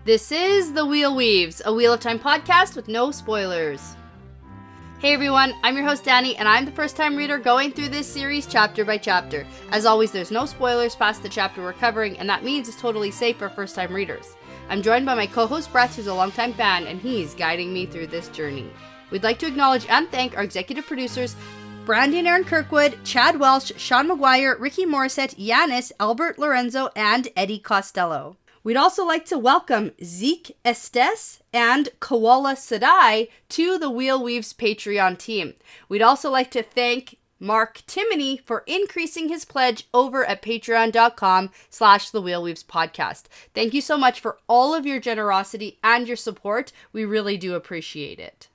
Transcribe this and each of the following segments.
This is The Wheel Weaves, a Wheel of Time podcast with no spoilers. Hey everyone, I'm your host Dani, and I'm the first-time reader going through this series chapter by chapter. As always, there's no spoilers past the chapter we're covering, and that means it's totally safe for first-time readers. I'm joined by my co-host Brett, who's a longtime fan, and he's guiding me through this journey. We'd like to acknowledge and thank our executive producers, Brandy and Kirkwood, Chad Welsh, Sean McGuire, Rikky Morrisette, Yanis, Albert Lorenzo, and Eddie Costello. We'd also like to welcome Zeke Estes and Koala Sadai to the Wheel Weaves Patreon team. We'd also like to thank Mark Timoney for increasing his pledge over at patreon.com/The Wheel Weaves podcast. Thank you so much for all of your generosity and your support. We really do appreciate it.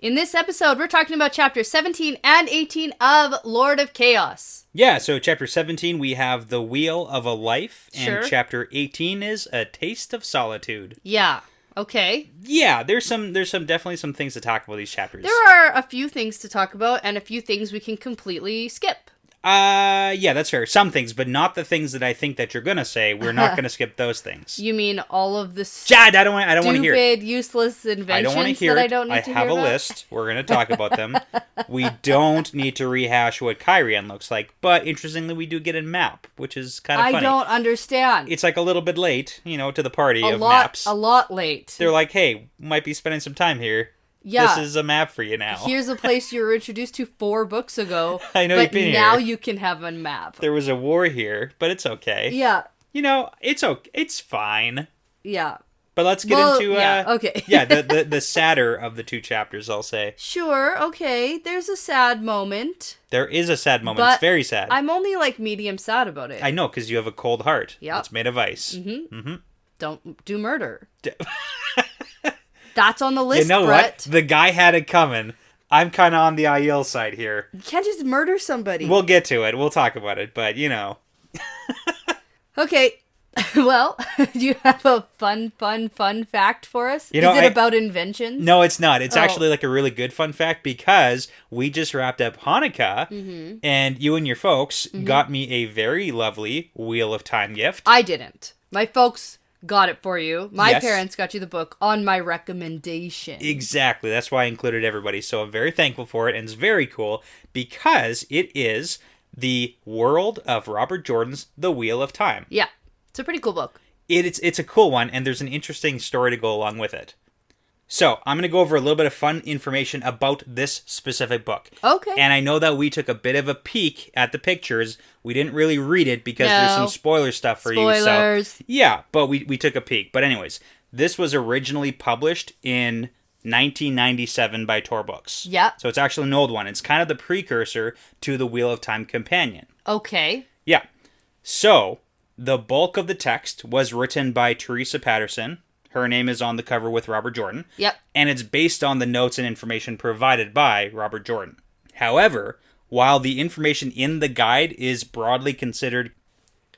In this episode, we're talking about chapters 17 and 18 of Lord of Chaos. Yeah, so chapter 17, we have The Wheel of a Life, and Sure. chapter 18 is A Taste of Solitude. Yeah, okay. Yeah, there's definitely some things to talk about these chapters. There are a few things to talk about and a few things we can completely skip. Yeah, that's fair. Some things, but not the things that I think that you're gonna say. We're not gonna skip those things. You mean all of the Chad, I don't want to hear it. stupid, useless inventions I don't want to hear that it. I don't need to hear have a about? list. We're gonna talk about them. We don't need to rehash what Cairhien looks like, but interestingly, we do get a map, which is kind of funny. I don't understand. It's like a little bit late, to the party of lot, maps. A lot late. They're like, hey, might be spending some time here. Yeah. This is a map for you now. Here's a place you were introduced to 4 books ago. I know but you've been now here. you can have a map. There was a war here, but it's okay. Yeah. It's okay. It's fine. Yeah. But let's get into okay. yeah, the sadder of the two chapters, I'll say. Sure, okay. There's a sad moment. There is a sad moment. But it's very sad. I'm only medium sad about it. I know, because you have a cold heart. Yep. It's made of ice. Don't do murder. That's on the list, You know Brett. what? The guy had it coming. I'm kind of on the Aiel side here. You can't just murder somebody. We'll get to it. We'll talk about it, but Okay. Well, do you have a fun fact for us? Is it about inventions? No, it's not. It's actually a really good fun fact because we just wrapped up Hanukkah and you and your folks got me a very lovely Wheel of Time gift. I didn't. My folks got it for you. My Yes. parents got you the book on my recommendation. Exactly. That's why I included everybody. So I'm very thankful for it, and it's very cool because it is the world of Robert Jordan's The Wheel of Time. Yeah. It's a pretty cool book. It's a cool one, and there's an interesting story to go along with it. So I'm going to go over a little bit of fun information about this specific book. Okay. And I know that we took a bit of a peek at the pictures. We didn't really read it because there's some spoiler stuff for you. So, yeah, but we took a peek. But anyways, this was originally published in 1997 by Tor Books. Yeah. So it's actually an old one. It's kind of the precursor to the Wheel of Time Companion. Okay. Yeah. So the bulk of the text was written by Teresa Patterson. Her name is on the cover with Robert Jordan. Yep. And it's based on the notes and information provided by Robert Jordan. However, while the information in the guide is broadly considered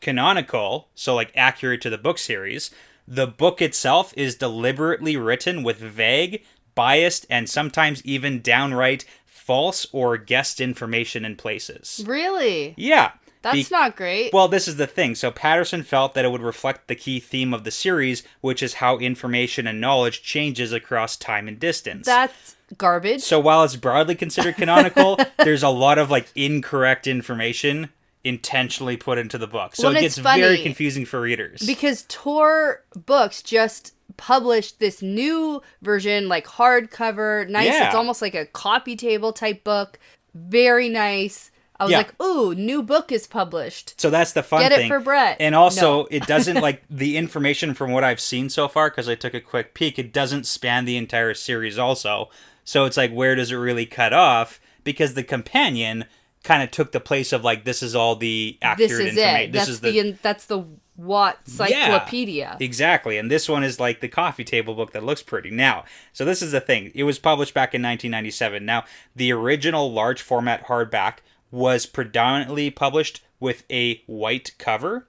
canonical, so accurate to the book series, the book itself is deliberately written with vague, biased, and sometimes even downright false or guessed information in places. Really? Yeah. That's not great. Well, this is the thing. So Patterson felt that it would reflect the key theme of the series, which is how information and knowledge changes across time and distance. That's garbage. So while it's broadly considered canonical, there's a lot of incorrect information intentionally put into the book. So it gets very confusing for readers. Because Tor Books just published this new version, hardcover, nice. Yeah. It's almost like a copy table type book. Very nice. I was like, ooh, new book is published. So that's the fun thing. Get it for Brett. And also, it doesn't, the information from what I've seen so far, because I took a quick peek, it doesn't span the entire series also. So it's where does it really cut off? Because the companion kind of took the place of, this is all the accurate information. That's the Watt Cyclopedia. Yeah, exactly. And this one is the coffee table book that looks pretty. Now, so this is the thing. It was published back in 1997. Now, the original large format hardback was predominantly published with a white cover,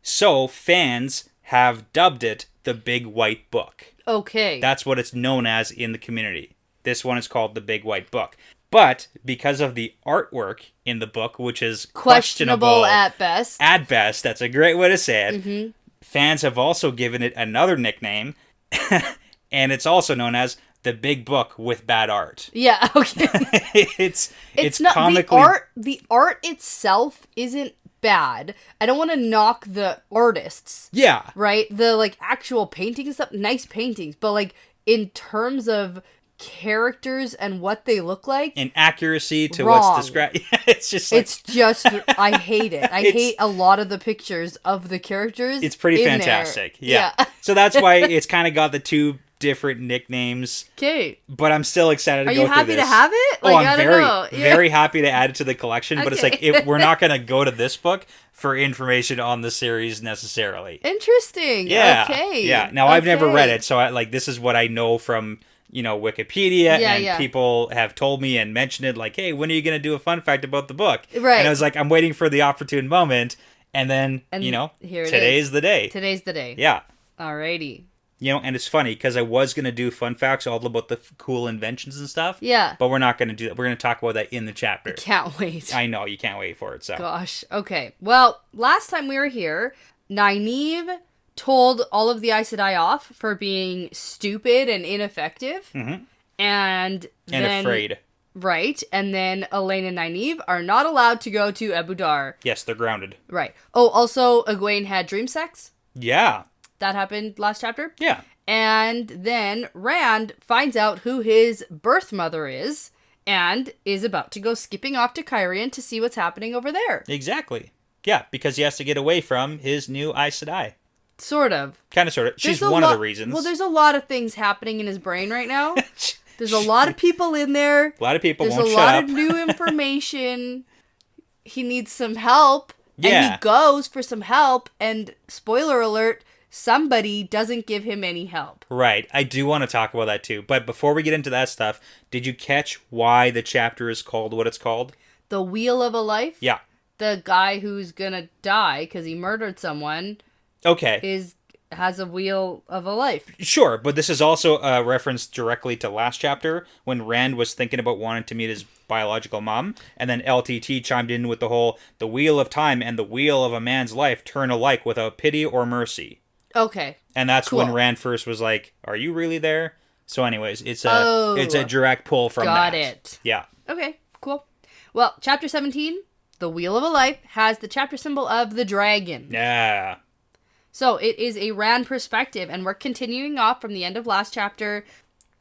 so fans have dubbed it the Big White Book. Okay. That's what it's known as in the community. This one is called the Big White Book. But because of the artwork in the book, which is questionable at best. At best, that's a great way to say it. Fans have also given it another nickname, and it's also known as the Big Book with Bad Art. Yeah, okay. it's not comically... The art itself isn't bad. I don't want to knock the artists. Yeah. Right? The, like, actual paintings, stuff, nice paintings, but, like, in terms of characters and what they look like, and accuracy to wrong. What's described. It's just like... It's just, I hate it. I hate a lot of the pictures of the characters. It's pretty fantastic. Yeah. So that's why it's kind of got the two different nicknames. Okay. But I'm still excited to go through this. Are you happy to have it? Like, I'm I very happy to add it to the collection, but it's Okay. like, we're not going to go to this book for information on the series necessarily. Interesting. Yeah. Okay. Yeah. Now, I've never read it, so this is what I know from... Wikipedia, and people have told me and mentioned it, like, hey, when are you going to do a fun fact about the book? Right. And I was like, I'm waiting for the opportune moment, and then, here today's the day. Today's the day. Yeah. Alrighty. And it's funny, because I was going to do fun facts all about the cool inventions and stuff. Yeah. But we're not going to do that. We're going to talk about that in the chapter. Can't wait. I know, you can't wait for it, so. Gosh. Okay. Well, last time we were here, Nynaeve told all of the Aes Sedai off for being stupid and ineffective. Mm-hmm. And afraid. Right. And then Elaine and Nynaeve are not allowed to go to Abu Dar. Yes, they're grounded. Right. Oh, also, Egwene had dream sex. Yeah. That happened last chapter. Yeah. And then Rand finds out who his birth mother is and is about to go skipping off to Cairhien to see what's happening over there. Exactly. Yeah, because he has to get away from his new Aes Sedai. Sort of. Kind of, sort of. She's one of the reasons. Well, there's a lot of things happening in his brain right now. There's a lot of people in there. A lot of people won't shut up. There's a lot of new information. He needs some help. Yeah. And he goes for some help. And spoiler alert, somebody doesn't give him any help. Right. I do want to talk about that too. But before we get into that stuff, did you catch why the chapter is called what it's called? The Wheel of a Life? Yeah. The guy who's gonna die because he murdered someone... Okay. Has a wheel of a life. Sure, but this is also a reference directly to last chapter when Rand was thinking about wanting to meet his biological mom, and then LTT chimed in with the wheel of time and the wheel of a man's life turn alike without pity or mercy. Okay. And that's cool. When Rand first was like, "Are you really there?" So, anyways, it's a direct pull from that. Got it. Yeah. Okay. Cool. Well, chapter 17, the Wheel of a Life, has the chapter symbol of the dragon. Yeah. So it is a Rand perspective, and we're continuing off from the end of last chapter.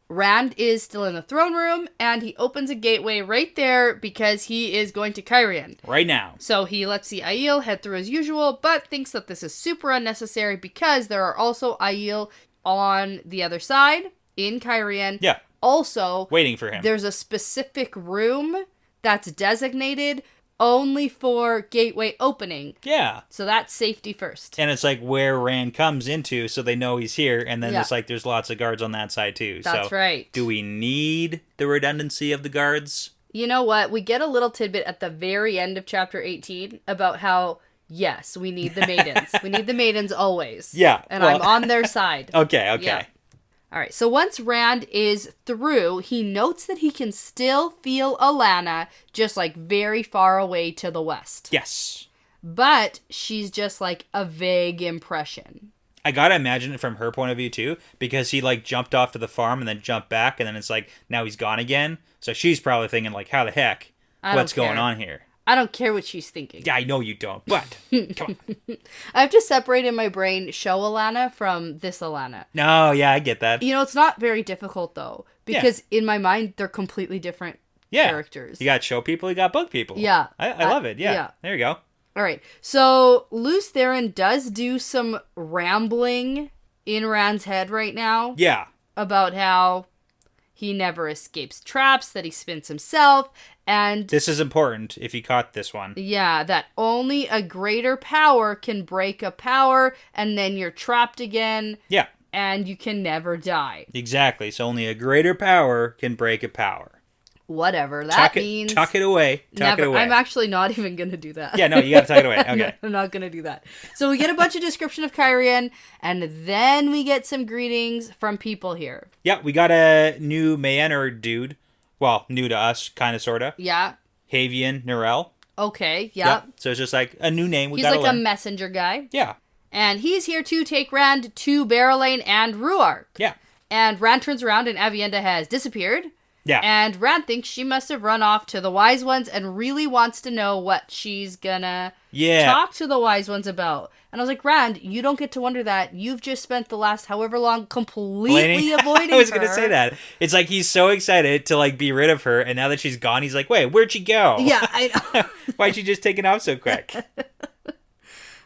Rand is still in the throne room, and he opens a gateway right there because he is going to Cairhien. Right now. So he lets the Aiel head through as usual, but thinks that this is super unnecessary because there are also Aiel on the other side in Cairhien. Yeah. Also, waiting for him. There's a specific room that's designated only for gateway opening. Yeah. So that's safety first. And it's like where Rand comes into, so they know he's here, and then it's like there's lots of guards on that side too. That's right. Do we need the redundancy of the guards? You know what? We get a little tidbit at the very end of chapter 18 about how, yes, we need the Maidens. We need the Maidens always. Yeah. And I'm on their side. Okay. Yeah. All right, so once Rand is through, he notes that he can still feel Alana just, like, very far away to the west. Yes. But she's just, like, a vague impression. I gotta imagine it from her point of view, too, because he, like, jumped off to the farm and then jumped back, and then it's like, now he's gone again. So she's probably thinking, like, how the heck? What's going on here? I don't care what she's thinking. Yeah, I know you don't, but come on. I have to separate in my brain show Alana from this Alana. No, yeah, I get that. You know, it's not very difficult, though, because in my mind, they're completely different characters. You got show people, you got bug people. Yeah. I love it, yeah. There you go. All right, so Luce Theron does do some rambling in Rand's head right now. Yeah. About how he never escapes traps, that he spins himself, and... This is important, if you caught this one. Yeah, that only a greater power can break a power, and then you're trapped again. Yeah. And you can never die. Exactly, so only a greater power can break a power. Whatever, that means... Tuck it away. Tuck it away. I'm actually not even going to do that. Yeah, no, you got to tuck it away. Okay. No, I'm not going to do that. So we get a bunch of description of Cairhien, and then we get some greetings from people here. Yeah, we got a new Mayenner dude. Well, new to us, kind of, sort of. Yeah. Havian Narelle. Okay, yeah. So it's just like a new name. He's like a messenger guy. Yeah. And he's here to take Rand to Barrowlane and Ruark. Yeah. And Rand turns around and Aviendha has disappeared. Yeah. And Rand thinks she must have run off to the Wise Ones and really wants to know what she's gonna talk to the Wise Ones about. And I was like, Rand, you don't get to wonder that. You've just spent the last however long completely avoiding her. I was going to say that. It's like he's so excited to like be rid of her, and now that she's gone, he's like, wait, where'd she go? Yeah, I know. Why'd she just take it off so quick?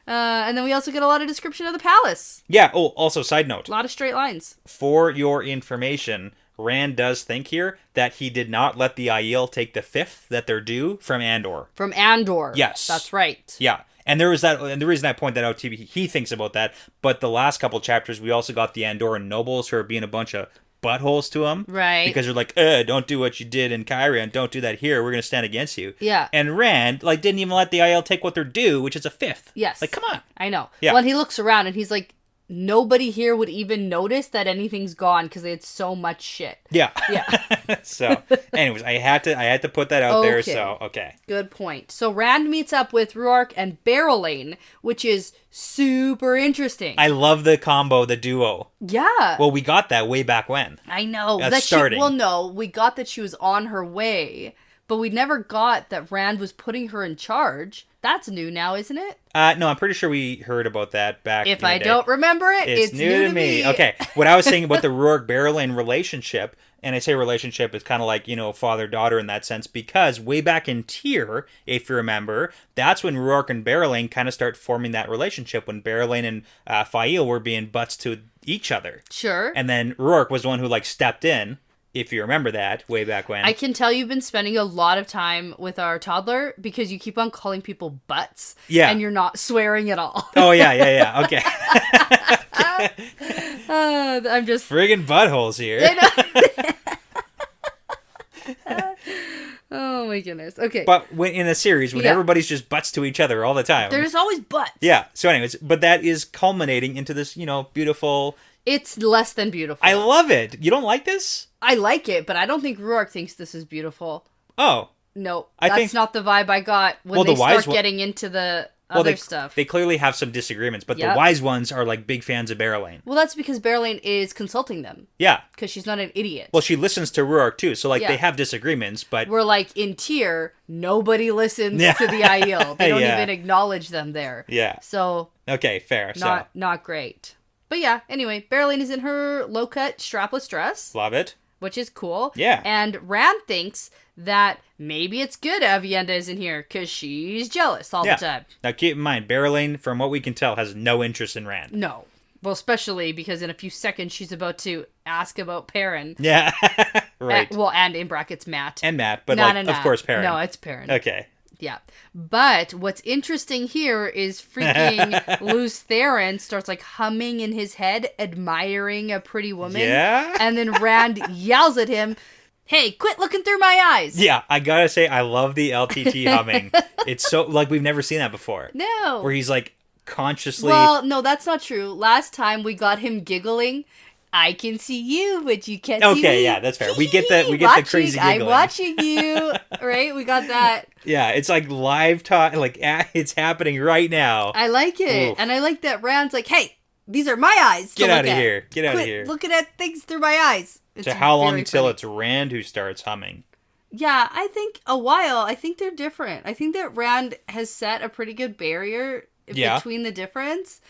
And then we also get a lot of description of the palace. Yeah. Oh, also, side note. A lot of straight lines. For your information, Rand does think here that he did not let the Aiel take the 5th that they're due from Andor. From Andor. Yes. That's right. Yeah. And there was that, and the reason I point that out to you, he thinks about that. But the last couple chapters, we also got the Andoran nobles who are being a bunch of buttholes to him. Right. Because they're like, don't do what you did in Cairhien. Don't do that here. We're going to stand against you. Yeah. And Rand, like, didn't even let the Aiel take what they're due, which is a 5th. Yes. Like, come on. I know. Yeah. Well, and he looks around and he's like, nobody here would even notice that anything's gone because they had so much shit. Yeah. Yeah. So, anyways, I had to put that out there. So, okay. Good point. So Rand meets up with Ruark and Barrowlane, which is super interesting. I love the combo, the duo. Yeah. Well, we got that way back when. I know. That's starting. We got that she was on her way, but we never got that Rand was putting her in charge. That's new now, isn't it? No, I'm pretty sure we heard about that back If in the I day. don't remember it, it's new to me. Okay, what I was saying about the Ruark-Barrowlane relationship, and I say relationship is kind of like, father-daughter in that sense, because way back in Tyr, if you remember, that's when Ruark and Barrowlane kind of start forming that relationship, when Barrowlane and Fael were being butts to each other. Sure. And then Ruark was the one who, like, stepped in, if you remember that, way back when. I can tell you've been spending a lot of time with our toddler because you keep on calling people butts. Yeah. And you're not swearing at all. Oh, yeah. Okay. I'm just... Friggin' buttholes here. Oh my goodness. Okay. But in a series, when everybody's just butts to each other all the time. There's always butts. Yeah. So anyways, but that is culminating into this, beautiful... It's less than beautiful. I love it. You don't like this? I like it, but I don't think Ruark thinks this is beautiful. Oh. No, I that's think... not the vibe I got when they start getting into the other stuff. They clearly have some disagreements, but the wise ones are like big fans of Barrowlane. Well, that's because Barrowlane is consulting them. Yeah. Because she's not an idiot. Well, she listens to Ruark too, so they have disagreements, but... We're like, in Tyr, nobody listens to the Aiel. They don't even acknowledge them there. Yeah. So... Okay, fair. Not great. But yeah, anyway, Barrowlane is in her low-cut strapless dress. Love it. Which is cool. Yeah. And Rand thinks that maybe it's good Aviendha isn't here because she's jealous all the time. Now keep in mind, Barrowlane, from what we can tell, has no interest in Rand. No. Well, especially because in a few seconds she's about to ask about Perrin. Yeah. Right. And in brackets Matt. And Matt, but of course Perrin. No, it's Perrin. Okay. Yeah. But what's interesting here is freaking Luce Theron starts humming in his head, admiring a pretty woman. Yeah. And then Rand yells at him, "Hey, quit looking through my eyes." Yeah, I gotta say, I love the LTT humming. It's so, we've never seen that before. No. Where he's consciously... Well, no, that's not true. Last time we got him giggling, "I can see you, but you can't see me." Okay, yeah, that's fair. We get the crazy giggling. I'm watching you. Right? We got that. Yeah, it's live talk, it's happening right now. I like it. Oof. And I like that Rand's like, "Hey, these are my eyes. Get out of here. Get out of Quit here. looking at things through my eyes." So how long until it's Rand who starts humming? Yeah, I think a while. I think they're different. I think that Rand has set a pretty good barrier between the difference.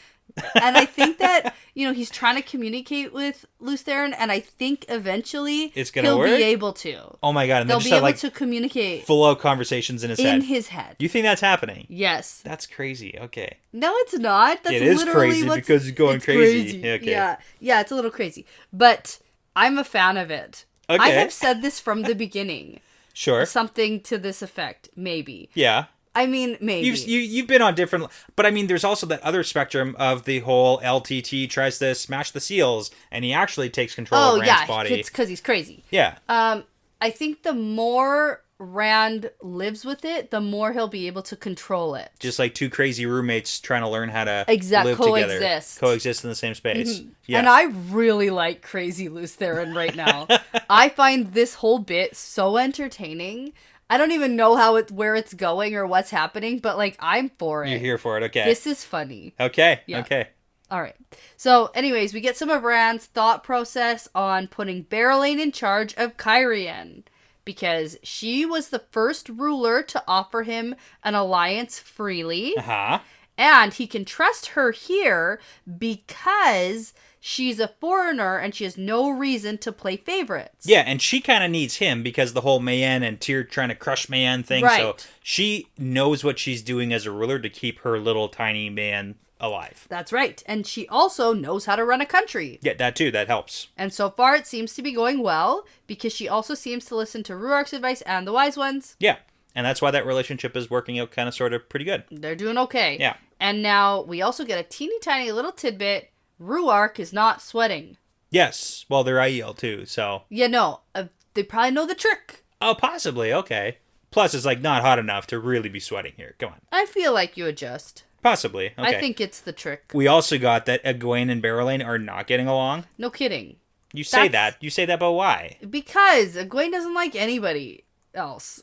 And I think that, he's trying to communicate with Luce Theron, and I think eventually he'll be able to. Oh my god, and they'll then be just able to communicate full-out conversations in his head. In his head. You think that's happening? Yes. That's crazy. Okay. No, it's not. That's it is crazy because it's going crazy. Okay. Yeah, it's a little crazy. But I'm a fan of it. Okay. I have said this from the beginning. Sure. Something to this effect, maybe. Yeah. I mean, maybe. You've been on different... But, there's also that other spectrum of the whole LTT tries to smash the seals, and he actually takes control of Rand's body. Oh, yeah, it's because he's crazy. Yeah. I think the more Rand lives with it, the more he'll be able to control it. Just like two crazy roommates trying to learn how to live together. Coexist in the same space. Mm-hmm. Yeah. And I really like crazy Luce Theron right now. I find this whole bit so entertaining. I don't even know where it's going or what's happening, but like I'm for it. You're here for it, okay. This is funny. Okay, Yeah. okay. All right. So, anyways, we get some of Rand's thought process on putting Berylane in charge of Cairhien, because she was the first ruler to offer him an alliance freely. Uh-huh. And he can trust her here because she's a foreigner and she has no reason to play favorites. Yeah, and she kind of needs him because the whole Mayen and Tyr trying to crush Mayen thing. Right. So she knows what she's doing as a ruler to keep her little tiny man alive. That's right. And she also knows how to run a country. Yeah, that too. That helps. And so far it seems to be going well because she also seems to listen to Ruark's advice and the wise ones. Yeah. And that's why that relationship is working out kind of sort of pretty good. They're doing okay. Yeah. And now we also get a teeny tiny little tidbit. Ruark is not sweating. Yes. Well, they're Aiel too, so. Yeah, no. They probably know the trick. Oh, possibly. Okay. Plus, it's like not hot enough to really be sweating here. Come on. I feel like you adjust. Possibly. Okay. I think it's the trick. We also got that Egwene and Berylane are not getting along. No kidding. You say that. You say that, but why? Because Egwene doesn't like anybody else.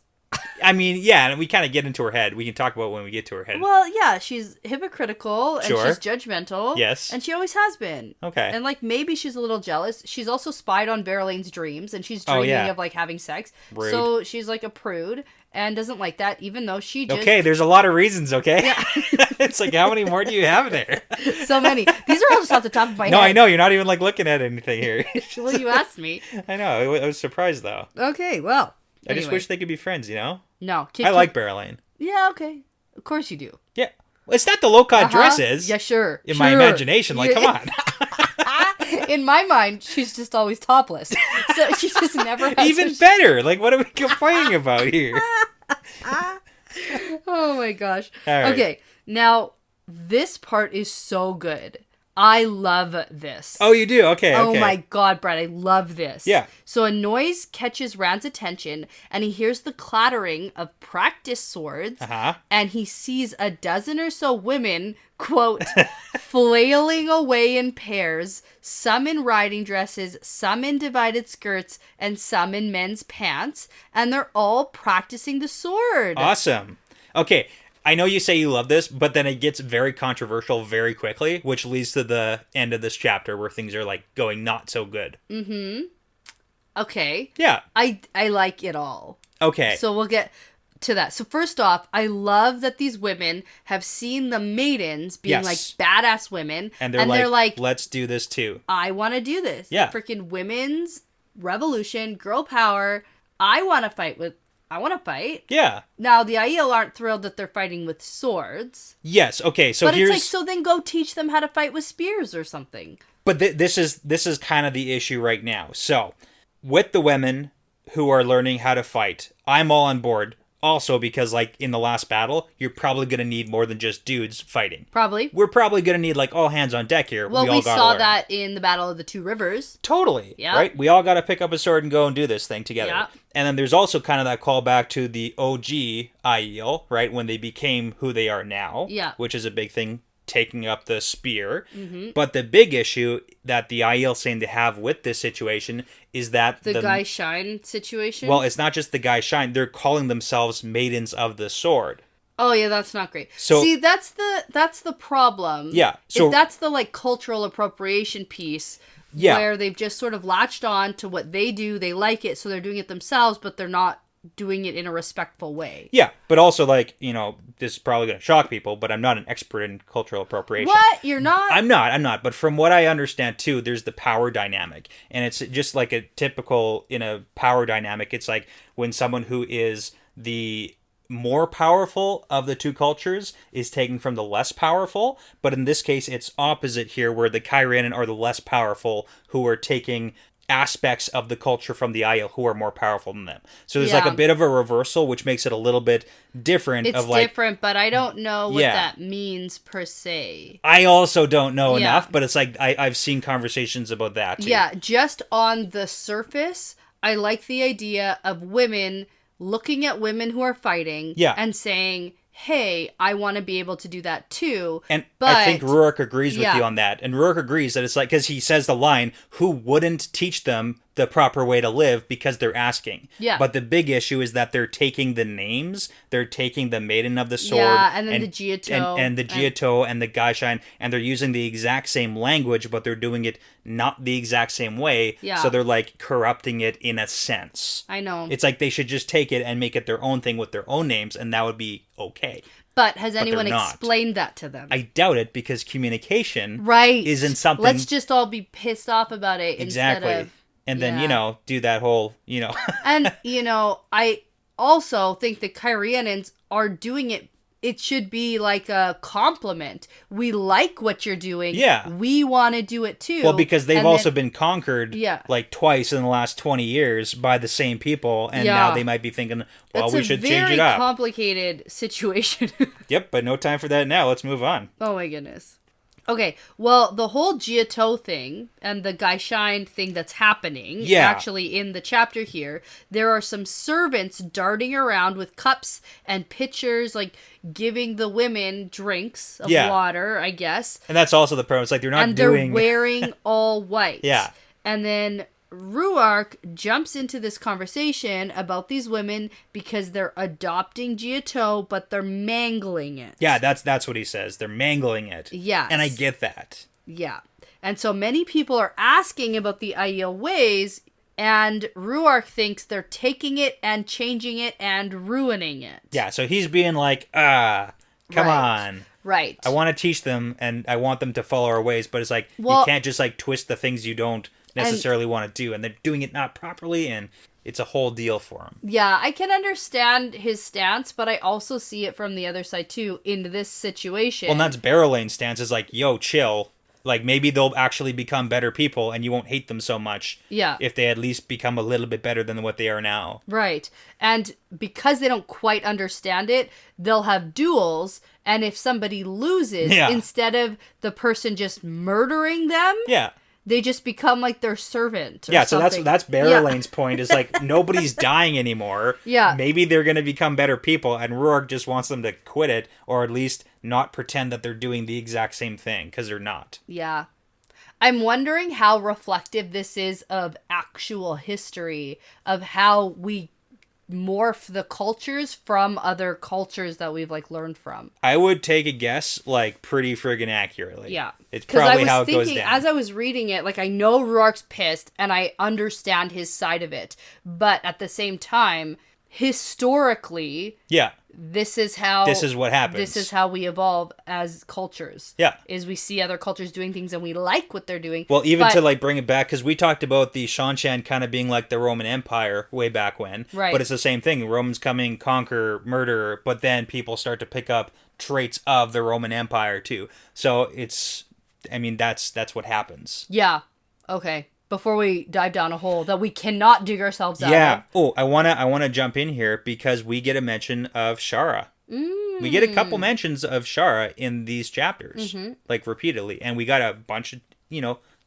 I mean, yeah, and we kind of get into her head. We can talk about it when we get to her head. Well, yeah, she's hypocritical and Sure. she's judgmental. Yes. And she always has been. Okay. And like maybe she's a little jealous. She's also spied on Berylane's dreams and she's dreaming of like having sex. Rude. So she's like a prude and doesn't like that, even though she just... Okay, there's a lot of reasons, okay? Yeah. It's like, how many more do you have there? So many. These are all just off the top of my head. No, I know. You're not even like looking at anything here. Well, you asked me. I know. I was surprised, though. Okay, well. I just wish they could be friends, you know? No. I like Berylane. Yeah, okay. Of course you do. Yeah. Well, it's not the low-cut dresses. Yeah, sure. In my imagination. Like, come on. In my mind, she's just always topless. So she just never has Even better. Like, what are we complaining about here? Oh my gosh. All right. Okay, now this part is so good. I love this. Oh, you do? Okay, Oh okay. my god, Brett, I love this. Yeah. So a noise catches Rand's attention, and he hears the clattering of practice swords, Uh-huh. and he sees a dozen or so women, quote, flailing away in pairs, some in riding dresses, some in divided skirts, and some in men's pants, and they're all practicing the sword. Awesome. Okay, I know you say you love this, but then it gets very controversial very quickly, which leads to the end of this chapter where things are like going not so good. Mm-hmm. Okay. Yeah. I like it all. Okay. So we'll get to that. So first off, I love that these women have seen the maidens being Yes. like badass women. and they're like, let's do this too. I want to do this. Yeah. Freaking women's revolution, girl power. I want to fight. Yeah. Now, the Aiel aren't thrilled that they're fighting with swords. Yes. Okay. So but here's. it's like, so then go teach them how to fight with spears or something. But this is kind of the issue right now. So, with the women who are learning how to fight, I'm all on board. Also, because like in the last battle, you're probably gonna need more than just dudes fighting. Probably. We're probably gonna need like all hands on deck here. Well, all we gotta saw learn. that in the Battle of the Two Rivers. Totally. Yeah. Right? We all got to pick up a sword and go and do this thing together. Yeah. And then there's also kind of that callback to the OG Aiel, right? When they became who they are now. Yeah. Which is a big thing, taking up the spear. Mm-hmm. But the big issue that the Aiel seem to have with this situation is that The Guy Shine situation. Well, it's not just the Guy Shine. They're calling themselves Maidens of the Sword. Oh yeah, that's not great. So see, that's the problem. Yeah. So that's the like cultural appropriation piece. Yeah. Where they've just sort of latched on to what they do. They like it, so they're doing it themselves, but they're not doing it in a respectful way. Yeah, but also like, this is probably going to shock people, but I'm not an expert in cultural appropriation. What? You're not? I'm not. But from what I understand too, there's the power dynamic. And it's just like a typical, in a power dynamic, it's like when someone who is the more powerful of the two cultures is taken from the less powerful. But in this case, it's opposite here, where the Cairhien are the less powerful who are taking aspects of the culture from the Aiel who are more powerful than them. So there's like a bit of a reversal, which makes it a little bit different. It's different, but I don't know what that means per se. I also don't know enough, but it's like I've seen conversations about that too. Yeah, just on the surface, I like the idea of women looking at women who are fighting and saying, hey, I want to be able to do that too. And but, I think Ruark agrees with you on that. And Ruark agrees that it's like, because he says the line, who wouldn't teach them the proper way to live because they're asking. Yeah. But the big issue is that they're taking the names, they're taking the Maiden of the Sword, and then the Geoto. And the Geoto and the Gaishain, and they're using the exact same language, but they're doing it not the exact same way. Yeah. So they're like corrupting it in a sense. I know. It's like they should just take it and make it their own thing with their own names, and that would be okay. But has anyone explained that to them? I doubt it, because communication right. isn't something... Let's just all be pissed off about it exactly. instead of... And then, do that whole, And, I also think the Cairhienans are doing it. It should be like a compliment. We like what you're doing. Yeah. We want to do it too. Well, because they've also been conquered like twice in the last 20 years by the same people. And now they might be thinking, well, we should change it up. It's a very complicated situation. Yep, but no time for that now. Let's move on. Oh my goodness. Okay, well, the whole Geoto thing and the Gaishain thing that's happening, actually in the chapter here, there are some servants darting around with cups and pitchers, like giving the women drinks of water, I guess. And that's also the problem. It's like they're not doing... And they're wearing all white. Yeah. And then Rhuarc jumps into this conversation about these women because they're adopting Geoto, but they're mangling it. Yeah, that's what he says. They're mangling it. Yes. And I get that. Yeah. And so many people are asking about the Aiel ways, and Rhuarc thinks they're taking it and changing it and ruining it. Yeah, so he's being like, come on. Right. I want to teach them, and I want them to follow our ways, but it's like, you can't just like twist the things you don't necessarily want to do, and they're doing it not properly, and it's a whole deal for him. Yeah, I can understand his stance, but I also see it from the other side too in this situation. Well, and that's Barrowlane's stance, is like, yo, chill. Like, maybe they'll actually become better people, and you won't hate them so much. Yeah. If they at least become a little bit better than what they are now. Right. And because they don't quite understand it, they'll have duels, and if somebody loses, instead of the person just murdering them... Yeah. They just become like their servant or something. So that's Barrowlane's yeah. point, is like, nobody's dying anymore. Yeah. Maybe they're going to become better people, and Rhuarc just wants them to quit it, or at least not pretend that they're doing the exact same thing, because they're not. Yeah. I'm wondering how reflective this is of actual history, of how we morph the cultures from other cultures that we've like learned from. I would take a guess, like, pretty friggin' accurately. Yeah. It's probably how it goes down. As I was reading it, like, I know Rhuarc's pissed and I understand his side of it, but at the same time, historically, this is what happens. This is how we evolve as cultures. Yeah. Is we see other cultures doing things and we like what they're doing. Well, even to like bring it back, because we talked about the Shanshan kind of being like the Roman Empire way back when. Right. But it's the same thing. Romans coming, conquer, murder, but then people start to pick up traits of the Roman Empire too. So it's, I mean, that's what happens. Yeah. Okay. Before we dive down a hole that we cannot dig ourselves out of. Yeah. Oh, I wanna jump in here because we get a mention of Shara. We get a couple mentions of Shara in these chapters, like repeatedly, and we got a bunch of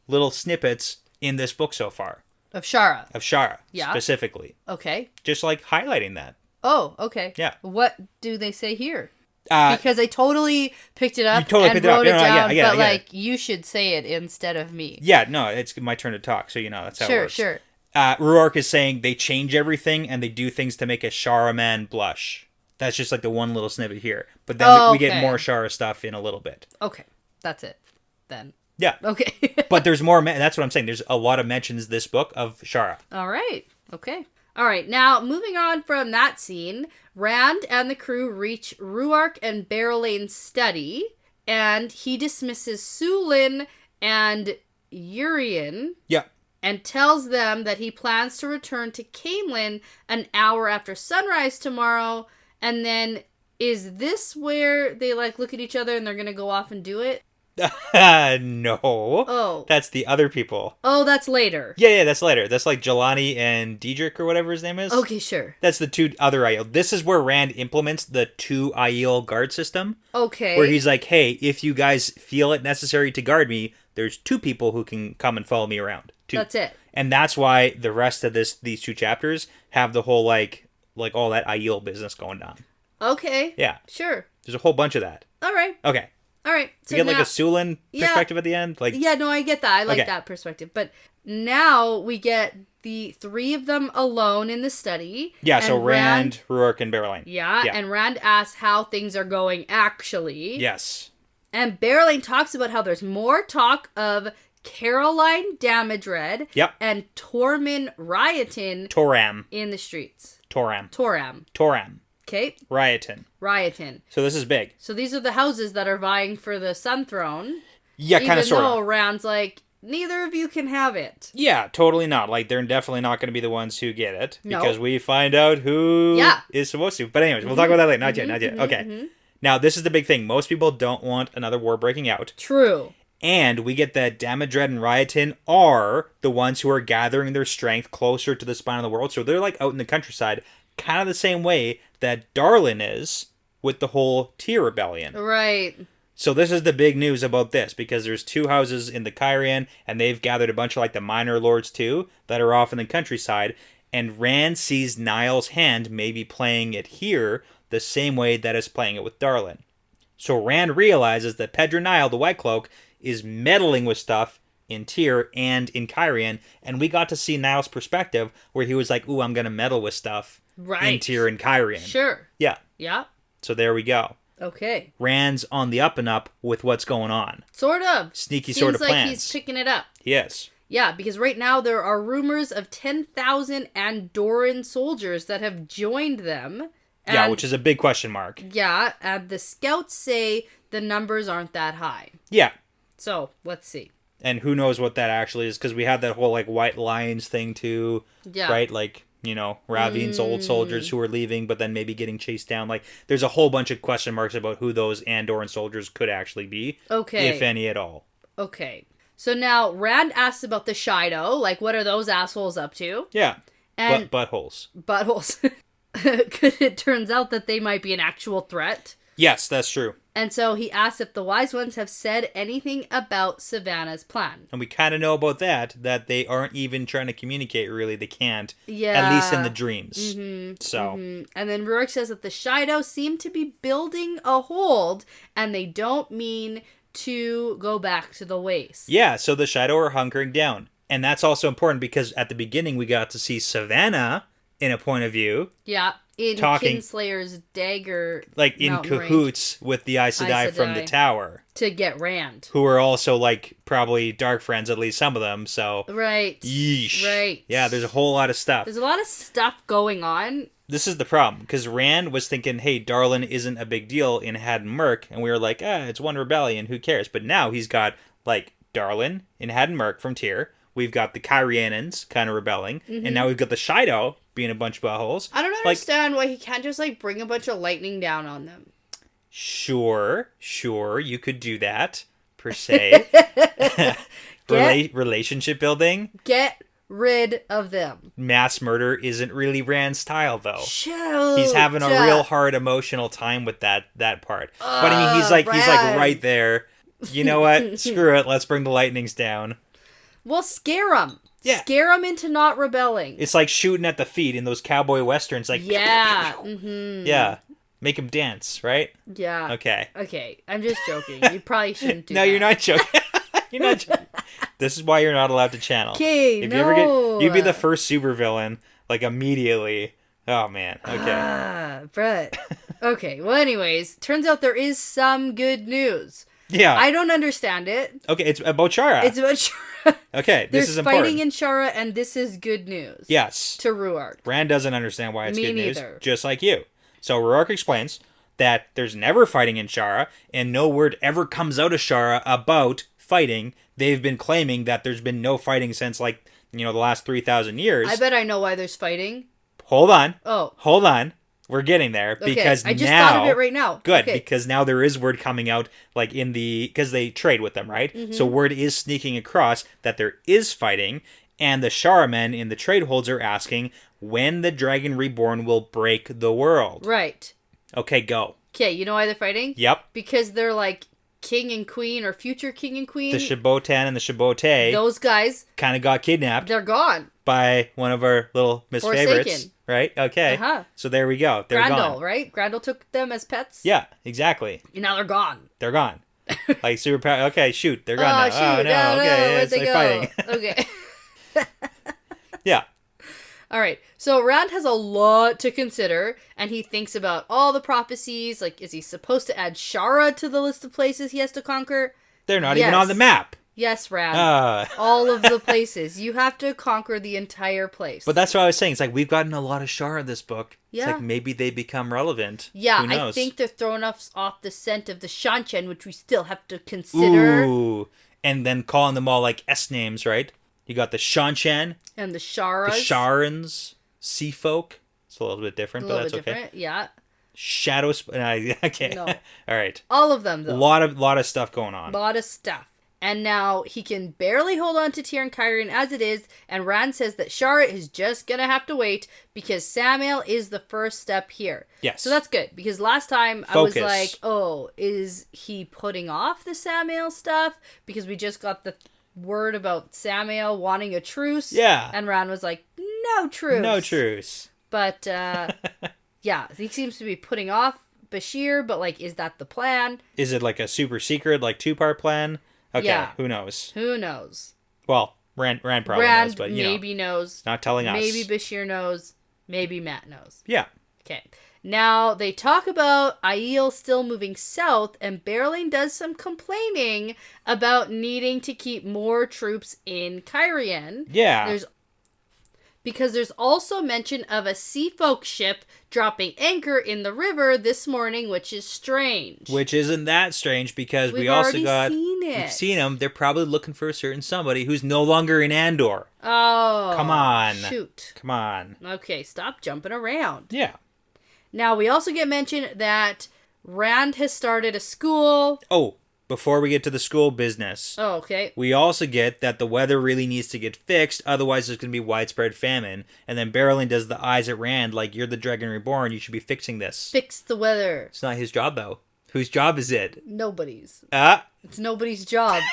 little snippets in this book so far of Shara. Specifically. Okay. Just like highlighting that. Oh, okay. Yeah. What do they say here? Because I totally picked it up and wrote it down, but like you should say it instead of me. Yeah, no, it's my turn to talk, so that's how it works. Sure. Rhuarc is saying they change everything and they do things to make a Shara man blush. That's just like the one little snippet here. But then we get more Shara stuff in a little bit. Okay, that's it then. Yeah. Okay. But there's more, that's what I'm saying. There's a lot of mentions this book of Shara. All right. Okay. All right, now moving on from that scene, Rand and the crew reach Rhuarc and Barrowlane's study, and he dismisses Sulin and Urien. Yeah. And tells them that he plans to return to Cairhien an hour after sunrise tomorrow. And then, is this where they like look at each other and they're gonna go off and do it? No. Oh. That's the other people. Oh, that's later. Yeah, that's later. That's like Jelani and Diedrich or whatever his name is. Okay, sure. That's the two other Aiel. This is where Rand implements the 2 Aiel guard system. Okay. Where he's like, hey, if you guys feel it necessary to guard me, there's 2 people who can come and follow me around. 2. That's it. And that's why the rest of these 2 chapters have the whole like all that Aiel business going on. Okay. Yeah. Sure. There's a whole bunch of that. All right. Okay. All right. We get like a Sulin perspective at the end. Like, yeah, no, I get that. I like that perspective. But now we get the three of them alone in the study. Yeah, so Rand, Ruark, and Berelain. Yeah, and Rand asks how things are going actually. Yes. And Berelain talks about how there's more talk of Caroline Damodred and Tormund Riotin Toram in the streets. Toram. Okay. Riotin. So this is big. So these are the houses that are vying for the Sun Throne. Yeah, kind of, sort of. Even though Rand's like, neither of you can have it. Yeah, totally not. Like, they're definitely not going to be the ones who get it. Because we find out who is supposed to. But anyways, we'll talk about that later. Not yet. Okay. Now, this is the big thing. Most people don't want another war breaking out. True. And we get that Damodred and Riotin are the ones who are gathering their strength closer to the spine of the world. So they're like out in the countryside, kind of the same way that Darlin is with the whole Tyr rebellion. Right. So this is the big news about this, because there's two houses in the Cairhien, and they've gathered a bunch of like the minor lords too, that are off in the countryside, and Rand sees Niall's hand maybe playing it here the same way that it's playing it with Darlin. So Rand realizes that Pedro Niall, the White Cloak, is meddling with stuff in Tyr and in Cairhien, and we got to see Niall's perspective, where he was like, ooh, I'm going to meddle with stuff in Tyr and Cairhien. Sure. Yeah. Yeah. So there we go. Okay. Rand's on the up and up with what's going on. Sort of. Sneaky Seems sort of like plans. He's picking it up. Yes. Yeah, because right now there are rumors of 10,000 Andorran soldiers that have joined them. Yeah, which is a big question mark. Yeah, and the scouts say the numbers aren't that high. Yeah. So, let's see. And who knows what that actually is, because we had that whole, like, White Lions thing, too. Yeah. Right? Like, you know, Ravine's old soldiers who are leaving, but then maybe getting chased down. Like, there's a whole bunch of question marks about who those Andorran soldiers could actually be. Okay. If any at all. Okay. So now, Rand asks about the Shido. Like, what are those assholes up to? Yeah. And buttholes. Buttholes. Because it turns out that they might be an actual threat. Yes, that's true. And so he asks if the Wise Ones have said anything about Savannah's plan. And we kind of know about that they aren't even trying to communicate, really. They can't. Yeah. At least in the dreams. Mm-hmm. So. Mm-hmm. And then Ruark says that the Shido seem to be building a hold, and they don't mean to go back to the waste. Yeah, so the Shido are hunkering down. And that's also important because at the beginning we got to see Savannah in a point of view. Yeah. In Kinslayer's dagger. Like in cahoots with the Aes Sedai from the tower. To get Rand. Who are also like probably dark friends, at least some of them, so. Right. Yeesh. Right. Yeah, there's a whole lot of stuff. There's a lot of stuff going on. This is the problem, because Rand was thinking, hey, Darlin isn't a big deal in Haddon Merk, and we were like, it's one rebellion, who cares? But now he's got, like, Darlin in Haddon Merk from Tyr. We've got the Cairhienans kind of rebelling, and now we've got the Shido being a bunch of buttholes. I don't understand why he can't just, like, bring a bunch of lightning down on them. Sure, you could do that, per se. Relationship building. Get rid of them. Mass murder isn't really Rand's style, though. Shoot. He's having a real hard emotional time with that part. But I mean, he's like right there. You know what? Screw it. Let's bring the lightnings down. Well, scare them. Yeah. Scare them into not rebelling. It's like shooting at the feet in those cowboy westerns. Like, yeah. Mm-hmm. Yeah. Make them dance, right? Yeah. Okay. I'm just joking. You probably shouldn't do that. No, you're not joking. You're not joking. This is why you're not allowed to channel. Okay, you'd be the first supervillain, like, immediately. Oh, man. Okay. Brett. Okay, well, anyways, turns out there is some good news. Yeah. I don't understand it. Okay, it's about Shara. Okay, this is important. There's fighting in Shara, and this is good news. Yes. To Ruark. Rand doesn't understand why it's good news. Neither. Just like you. So Ruark explains that there's never fighting in Shara, and no word ever comes out of Shara about fighting. They've been claiming that there's been no fighting since, like, the last 3,000 years. I bet I know why there's fighting. Hold on. Oh. Hold on. We're getting there. Okay. Because I just thought of it right now. Good. Okay. Because now there is word coming out, like, because they trade with them, right? Mm-hmm. So word is sneaking across that there is fighting, and the Shara men in the trade holds are asking when the Dragon Reborn will break the world. Right. Okay, go. Okay, you know why they're fighting? Yep. Because they're, like, king and queen, or future king and queen. The Shabotan and the Shabote. Those guys. Kind of got kidnapped. They're gone. By one of our little misfavorites. Right? Okay. Uh-huh. So there we go. They're Grandel, gone. Right? Grandel took them as pets? Yeah, exactly. And now they're gone. They're gone. Like superpower. Okay, shoot, they're gone now. Shoot, Oh no, okay, where'd it's they like go? fighting. Okay. Yeah. All right. So Rand has a lot to consider, and he thinks about all the prophecies. Like, is he supposed to add Shara to the list of places he has to conquer? They're not even on the map. Yes, Rand. All of the places. You have to conquer the entire place. But that's what I was saying. It's like, we've gotten a lot of Shara in this book. Yeah. It's like, maybe they become relevant. Yeah, Who knows? I think they're throwing us off the scent of the Shanchen, which we still have to consider. Ooh. And then calling them all like S names, right? You got the Shanchan. And the Sharas. The Sharans. Sea folk. It's a little bit different, but that's okay. Yeah. Shadows. Okay. No. All right. All of them, though. Lot of stuff going on. Lot of stuff. And now he can barely hold on to Tyr and Cairhien as it is, and Rand says that Shara is just gonna have to wait because Samael is the first step here. Yes. So that's good, because last time Focus. I was like, oh, is he putting off the Samael stuff? Because we just got the word about Samael wanting a truce. Yeah. And Rand was like, no truce. No truce. But, yeah, he seems to be putting off Bashir, but, like, is that the plan? Is it like a super secret, like 2-part plan? Okay, Yeah. Who knows? Who knows? Well, Rand probably Rand knows, but maybe knows. not telling us. Maybe Bashir knows. Maybe Matt knows. Yeah. Okay. Now, they talk about Aiel still moving south, and Berlin does some complaining about needing to keep more troops in Cairhien. Yeah. Because there's also mention of a Seafolk ship dropping anchor in the river this morning, which is strange. Which isn't that strange, because We've we've seen them. They're probably looking for a certain somebody who's no longer in Andor. Oh. Come on. Shoot. Come on. Okay, stop jumping around. Yeah. Now, we also get mentioned that Rand has started a school. Oh, before we get to the school business. Oh, okay. We also get that the weather really needs to get fixed, otherwise there's going to be widespread famine. And then Berlin does the eyes at Rand, like, you're the Dragon Reborn, you should be fixing this. Fix the weather. It's not his job, though. Whose job is it? Nobody's. Ah. It's nobody's job.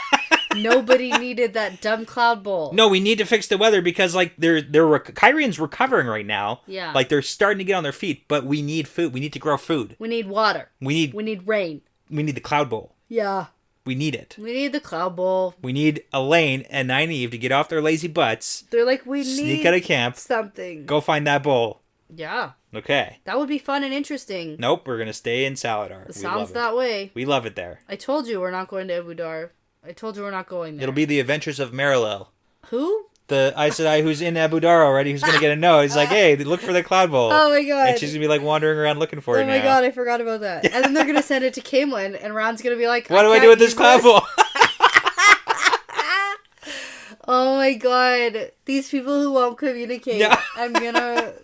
Nobody needed that dumb cloud bowl. No, we need to fix the weather because, like, Cairhien's recovering right now. Yeah. Like, they're starting to get on their feet, but we need food. We need to grow food. We need water. We need rain. We need the cloud bowl. Yeah. We need it. We need the cloud bowl. We need Elaine and Nynaeve to get off their lazy butts. They're like, we sneak need out of camp. Something. Go find that bowl. Yeah. Okay. That would be fun and interesting. Nope, we're going to stay in Saladar. It sounds that way. We love it there. I told you we're not going to Ebudar. I told you we're not going there. It'll be the adventures of Marilel. Who? The Aes Sedai who's in Ebudar already, who's going to get a note. He's like, hey, look for the cloud bowl. Oh my god. And she's going to be like wandering around looking for it now. Oh my god, I forgot about that. And then they're going to send it to Caemlyn, and Ron's going to be like, what do I do with this cloud bowl? Oh my god. These people who won't communicate. Yeah. I'm going to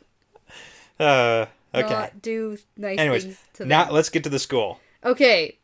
Okay. not do nice things to them. Now let's get to the school. Okay.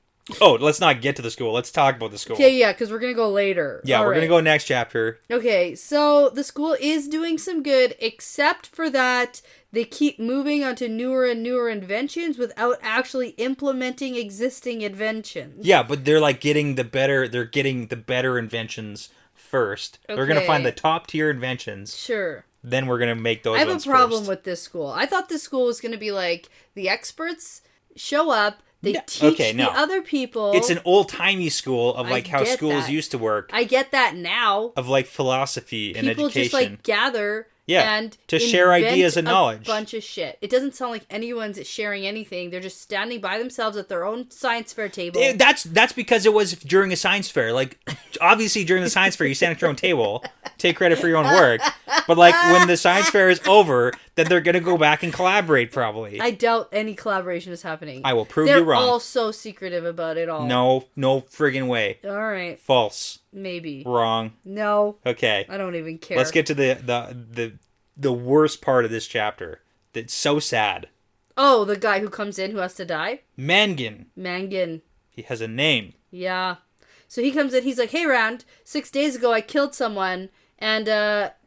Oh, let's not get to the school. Let's talk about the school. Okay, yeah, because we're going to go later. Yeah, we're going to go next chapter. Okay, so the school is doing some good, except for that they keep moving onto newer and newer inventions without actually implementing existing inventions. Yeah, but they're like getting the better inventions first. Okay. They're going to find the top tier inventions. Sure. Then we're going to make those ones I have a problem first. with this school. I thought this school was going to be like the experts show up, they teach the other people. It's an old-timey school of like how schools used to work. I get that now. Of like philosophy and people education. People just like gather and to share ideas and knowledge. A bunch of shit. It doesn't sound like anyone's sharing anything. They're just standing by themselves at their own science fair table. That's because it was during a science fair. Like, obviously during the science fair, you stand at your own table, take credit for your own work. But like when the science fair is over, then they're gonna go back and collaborate probably. I doubt any collaboration is happening. I will prove you wrong. They're all so secretive about it all. No friggin' way. All right. False. Maybe. Wrong. No. Okay. I don't even care. Let's get to the worst part of this chapter. That's so sad. Oh, the guy who comes in who has to die? Mangan. He has a name. Yeah. So he comes in, he's like, hey, Rand, 6 days ago I killed someone, and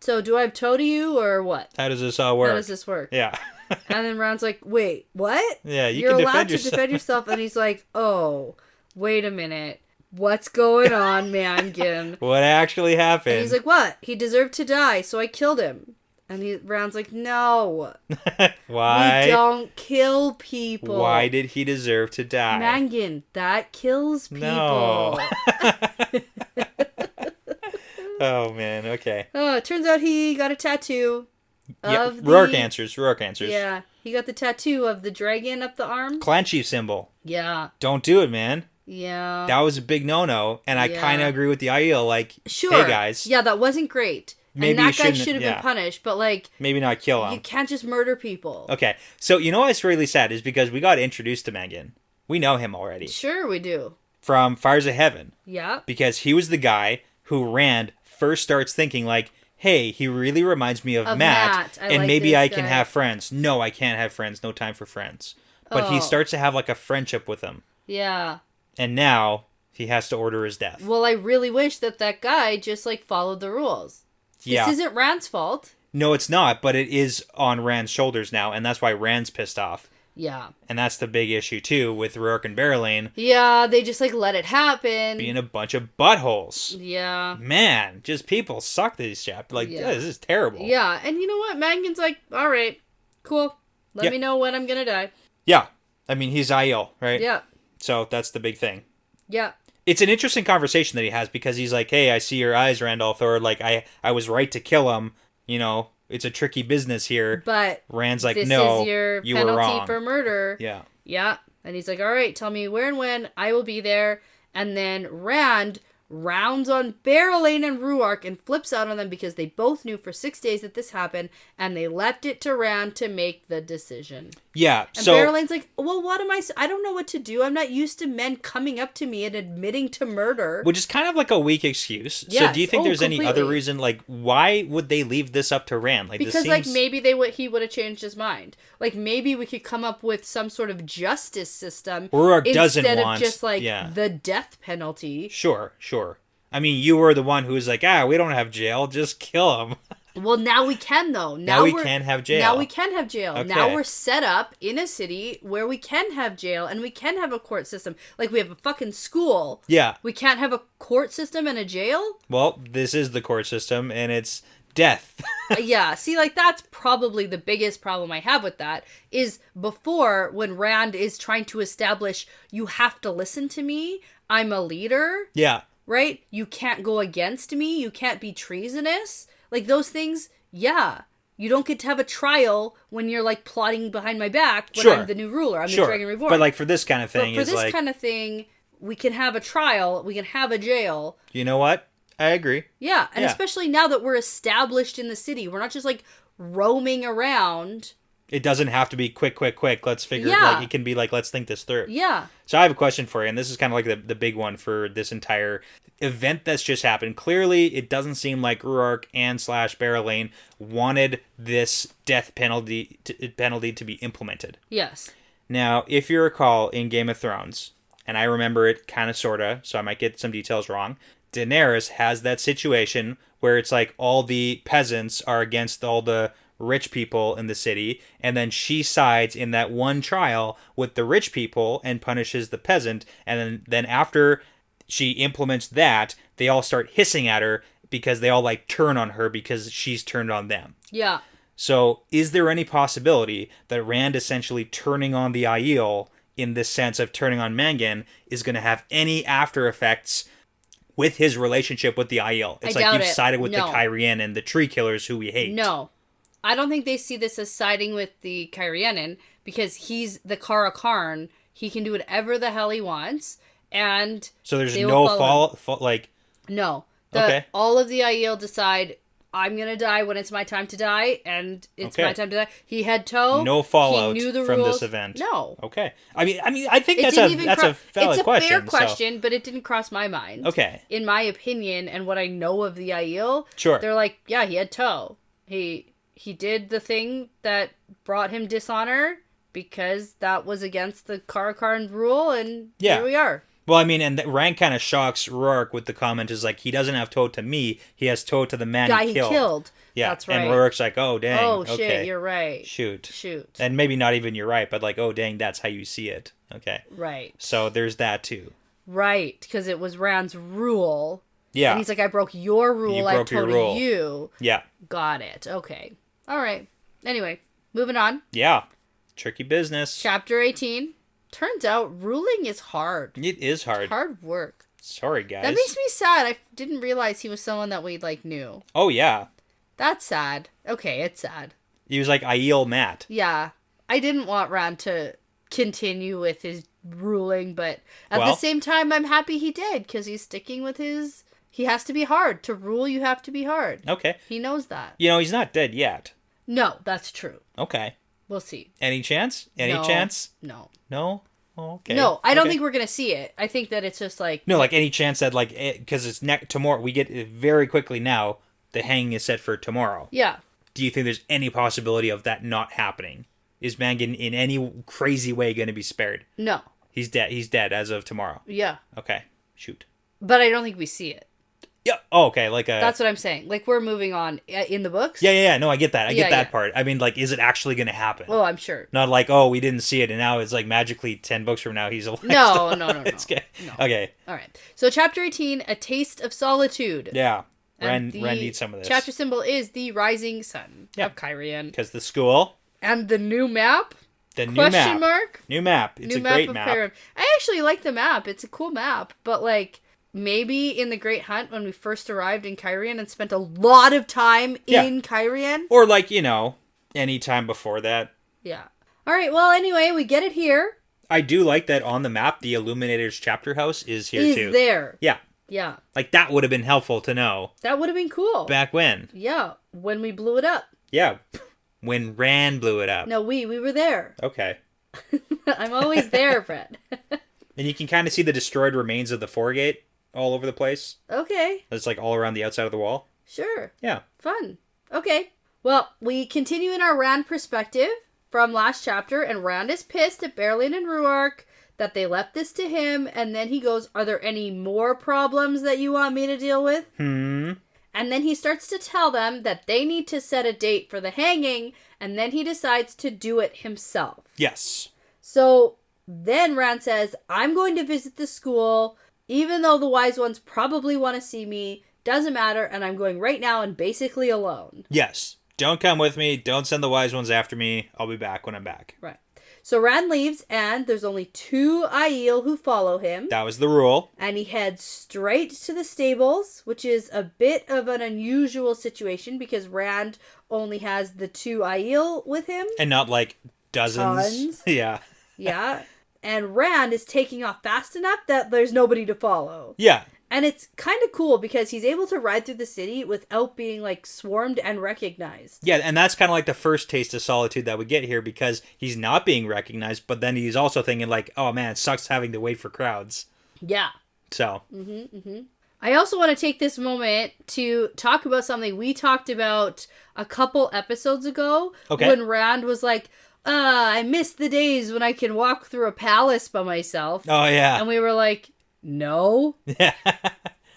so do I have toe to you, or what? How does this all work? How does this work? Yeah. And then Rand's like, wait, what? Yeah, You're can allowed defend to defend yourself, and he's like, oh, wait a minute. What's going on, Mangan? What actually happened? And he's like, what? He deserved to die, so I killed him. And Rand's like, no. Why? We don't kill people. Why did he deserve to die? Mangan, that kills people. No. Oh, man. Okay. Oh, it turns out he got a tattoo of the... Rourke answers. Yeah. He got the tattoo of the dragon up the arm. Clan chief symbol. Yeah. Don't do it, man. Yeah. That was a big no-no, and I kind of agree with the Aiel, like, sure. Hey, guys. Yeah, that wasn't great. Maybe and that guy should have been punished, but, like... Maybe not kill him. You can't just murder people. Okay, so you know what's really sad is because we got introduced to Mangan. We know him already. Sure we do. From Fires of Heaven. Yeah. Because he was the guy who Rand first starts thinking, like, hey, he really reminds me of Matt and like maybe I can guy. have friends. No, I can't have friends. No time for friends. But he starts to have, like, a friendship with him. Yeah. And now he has to order his death. Well, I really wish that guy just, like, followed the rules. Yeah. This isn't Rand's fault. No, it's not, but it is on Rand's shoulders now, and that's why Rand's pissed off. Yeah. And that's the big issue, too, with Rourke and Berylane. Yeah, they just, like, let it happen. Being a bunch of buttholes. Yeah. Man, just people suck this chapter. Like, this is terrible. Yeah, and you know what? Mangan's like, all right, cool. Let me know when I'm gonna die. Yeah. I mean, he's Aiel, right? Yeah. So that's the big thing. Yeah. It's an interesting conversation that he has because he's like, hey, I see your eyes, Randolph, or like, I was right to kill him. You know, it's a tricky business here. But Rand's like, this no, is your you were wrong. penalty for murder. Yeah. Yeah. And he's like, all right, tell me where and when. I will be there. And then Rand rounds on Berylane and Ruark and flips out on them because they both knew for 6 days that this happened, and they left it to Rand to make the decision. Yeah, and so... Berylane's like, well, what am I don't know what to do. I'm not used to men coming up to me and admitting to murder. Which is kind of like a weak excuse. Yes. So do you think there's completely. any other reason, like, why would they leave this up to Rand? Like, because, this seems... like, maybe he would have changed his mind. Like, maybe we could come up with some sort of justice system instead of just, like, the death penalty. Sure. I mean, you were the one who was like, we don't have jail, just kill him. Well, now we can, though. Now we can have jail. Now we can have jail. Okay. Now we're set up in a city where we can have jail and we can have a court system. Like, we have a fucking school. Yeah. We can't have a court system and a jail? Well, this is the court system, and it's death. Yeah, see, like, that's probably the biggest problem I have with that, is before, when Rand is trying to establish, you have to listen to me, I'm a leader. Yeah. Right? You can't go against me. You can't be treasonous. Like, those things, yeah. You don't get to have a trial when you're, like, plotting behind my back when I'm the new ruler. I'm the Dragon Reborn. But, like, for this kind of thing, but for this kind of thing, we can have a trial. We can have a jail. You know what? I agree. Yeah, and especially now that we're established in the city. We're not just, like, roaming around. It doesn't have to be quick. Let's figure it. Like, it can be like, let's think this through. Yeah. So I have a question for you, and this is kind of like the big one for this entire event that's just happened. Clearly, it doesn't seem like Ruark and / Berylane wanted this death penalty to be implemented. Yes. Now, if you recall in Game of Thrones, and I remember it kind of sorta, so I might get some details wrong, Daenerys has that situation where it's like all the peasants are against all the rich people in the city, and then she sides in that one trial with the rich people and punishes the peasant, and then after she implements that, they all start hissing at her because they all, like, turn on her because she's turned on them. Yeah. So is there any possibility that Rand essentially turning on the Aiel in this sense of turning on Mangan is going to have any after effects with his relationship with the Aiel? It's like you've sided with the Cairhien and the tree killers who we hate. No. I don't think they see this as siding with the Cairhien because he's the Kara Karn. He can do whatever the hell he wants, and so there's no like. No. Okay. All of the Aiel decide, I'm gonna die when it's my time to die, and it's my time to die. He had Toe. No fallout he knew the from rules. this event. No. Okay. I mean, I think that's a valid question. It's a fair question, but it didn't cross my mind. Okay. In my opinion, and what I know of the Aiel, sure, they're like, yeah, he had Toe. He did the thing that brought him dishonor because that was against the Karakarn rule, and here we are. Well, I mean, and Rand kind of shocks Ruark with the comment is like, he doesn't have Toe to me, he has Toe to the man he killed. Yeah, that's right. And Ruark's like, oh, dang. Oh, shit, you're right. Shoot. And maybe not even you're right, but like, oh, dang, that's how you see it. Okay. Right. So there's that too. Right, because it was Rand's rule. Yeah. And he's like, I broke your rule, I told you. Yeah. Got it. Okay. All right. Anyway, moving on. Yeah. Tricky business. Chapter 18. Turns out ruling is hard. It is hard. Hard work. Sorry, guys. That makes me sad. I didn't realize he was someone that we, knew. Oh, yeah. That's sad. Okay, it's sad. He was like Aiel Matt. Yeah. I didn't want Rand to continue with his ruling, but at the same time, I'm happy he did, because he's sticking with his... He has to be hard. To rule, you have to be hard. Okay. He knows that. He's not dead yet. No, that's true. Okay. We'll see. Any chance? Any chance? No. No? Oh, okay. No, I don't think we're going to see it. I think that it's just No, any chance that, because it's tomorrow, we get it very quickly now, the hanging is set for tomorrow. Yeah. Do you think there's any possibility of that not happening? Is Mangan in any crazy way going to be spared? No. He's dead. He's dead as of tomorrow. Yeah. Okay. Shoot. But I don't think we see it. Yeah. Oh, okay. That's what I'm saying. We're moving on in the books. Yeah. No, I get that. I get that part. I mean, is it actually going to happen? Oh, I'm sure. Not we didn't see it, and now it's magically 10 books from now he's alive. No. It's good. No. Okay. All right. So, Chapter 18, A Taste of Solitude. Yeah. Ren needs some of this. Chapter symbol is the rising sun of Cairhien. Because the school. And the new map. The new Question map. mark. New map. It's a great map. Cairhien. I actually like the map. It's a cool map. But, maybe in the Great Hunt when we first arrived in Cairhien and spent a lot of time in Cairhien. Or any time before that. Yeah. All right. Well, anyway, we get it here. I do like that on the map, the Illuminator's chapter house is here too. Is there. Yeah. Yeah. That would have been helpful to know. That would have been cool. Back when. Yeah. When we blew it up. Yeah. When Rand blew it up. No, we were there. Okay. I'm always there, Brett. And you can kind of see the destroyed remains of the foregate all over the place. Okay. It's all around the outside of the wall. Sure. Yeah. Fun. Okay. Well, we continue in our Rand perspective from last chapter, and Rand is pissed at Berlin and Ruark that they left this to him, and then he goes, are there any more problems that you want me to deal with? And then he starts to tell them that they need to set a date for the hanging, and then he decides to do it himself. Yes. So then Rand says, I'm going to visit the school, even though the wise ones probably want to see me, doesn't matter, and I'm going right now and basically alone. Yes. Don't come with me. Don't send the wise ones after me. I'll be back when I'm back. Right. So Rand leaves, and there's only 2 Aiel who follow him. That was the rule. And he heads straight to the stables, which is a bit of an unusual situation because Rand only has the 2 Aiel with him. And not dozens. Tons. Yeah. Yeah. And Rand is taking off fast enough that there's nobody to follow. Yeah. And it's kind of cool because he's able to ride through the city without being swarmed and recognized. Yeah, and that's kind of the first taste of solitude that we get here because he's not being recognized, but then he's also thinking oh man, it sucks having to wait for crowds. Yeah. So. I also want to take this moment to talk about something we talked about a couple episodes ago. Okay. When Rand was I miss the days when I can walk through a palace by myself. Oh, yeah. And we were no. Yeah.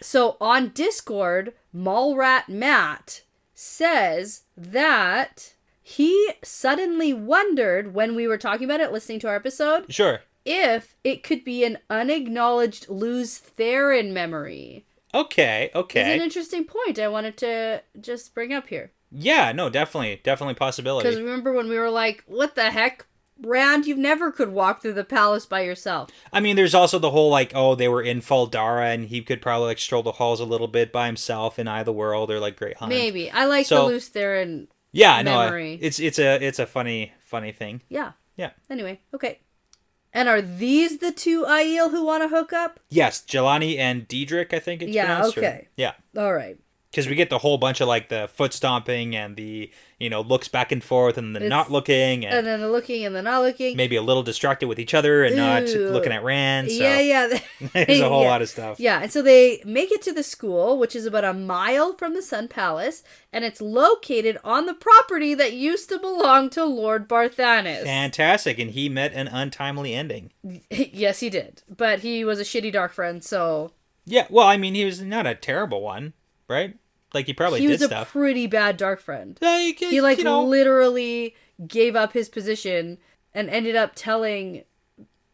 So on Discord, Mallrat Matt says that he suddenly wondered when we were talking about it, listening to our episode, Sure. if it could be an unacknowledged Luz Theron memory. Okay. It's an interesting point I wanted to just bring up here. Yeah, no, definitely possibility. Because remember when we were what the heck? Rand, you never could walk through the palace by yourself. I mean, there's also the whole, they were in Faldara, and he could probably, stroll the halls a little bit by himself in Eye of the World, or, Great Hunt. Maybe. I like the Luz Theron memory. No, it's a funny thing. Yeah. Yeah. Anyway, okay. And are these the 2 Aiel who want to hook up? Yes, Jelani and Diedrich, I think it's pronounced. Okay. Yeah. All right. Because we get the whole bunch of the foot stomping and the looks back and forth and the not looking and then the looking and the not looking. Maybe a little distracted with each other and not looking at Rand. So Yeah. There's a whole lot of stuff. Yeah, and so they make it to the school, which is about a mile from the Sun Palace, and it's located on the property that used to belong to Lord Barthanes. Fantastic, and he met an untimely ending. Yes, he did, but he was a shitty dark friend, so. Yeah, well, I mean, he was not a terrible one, right? He probably did stuff. He was a pretty bad dark friend. He literally gave up his position and ended up telling...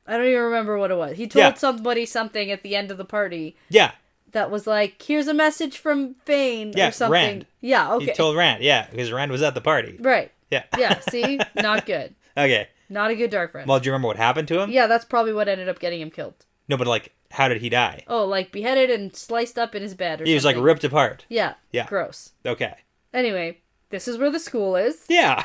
I don't even remember what it was. He told somebody something at the end of the party. Yeah. that was like, here's a message from Fane or something. Rand. Yeah, okay. He told Rand, because Rand was at the party. Right. Yeah. Yeah, see? Not good. Okay. Not a good dark friend. Well, do you remember what happened to him? Yeah, that's probably what ended up getting him killed. No, but like, how did he die? Oh, like beheaded and sliced up in his bed or something. He was like ripped apart. Yeah. Yeah. Gross. Okay. Anyway, this is where the school is. Yeah.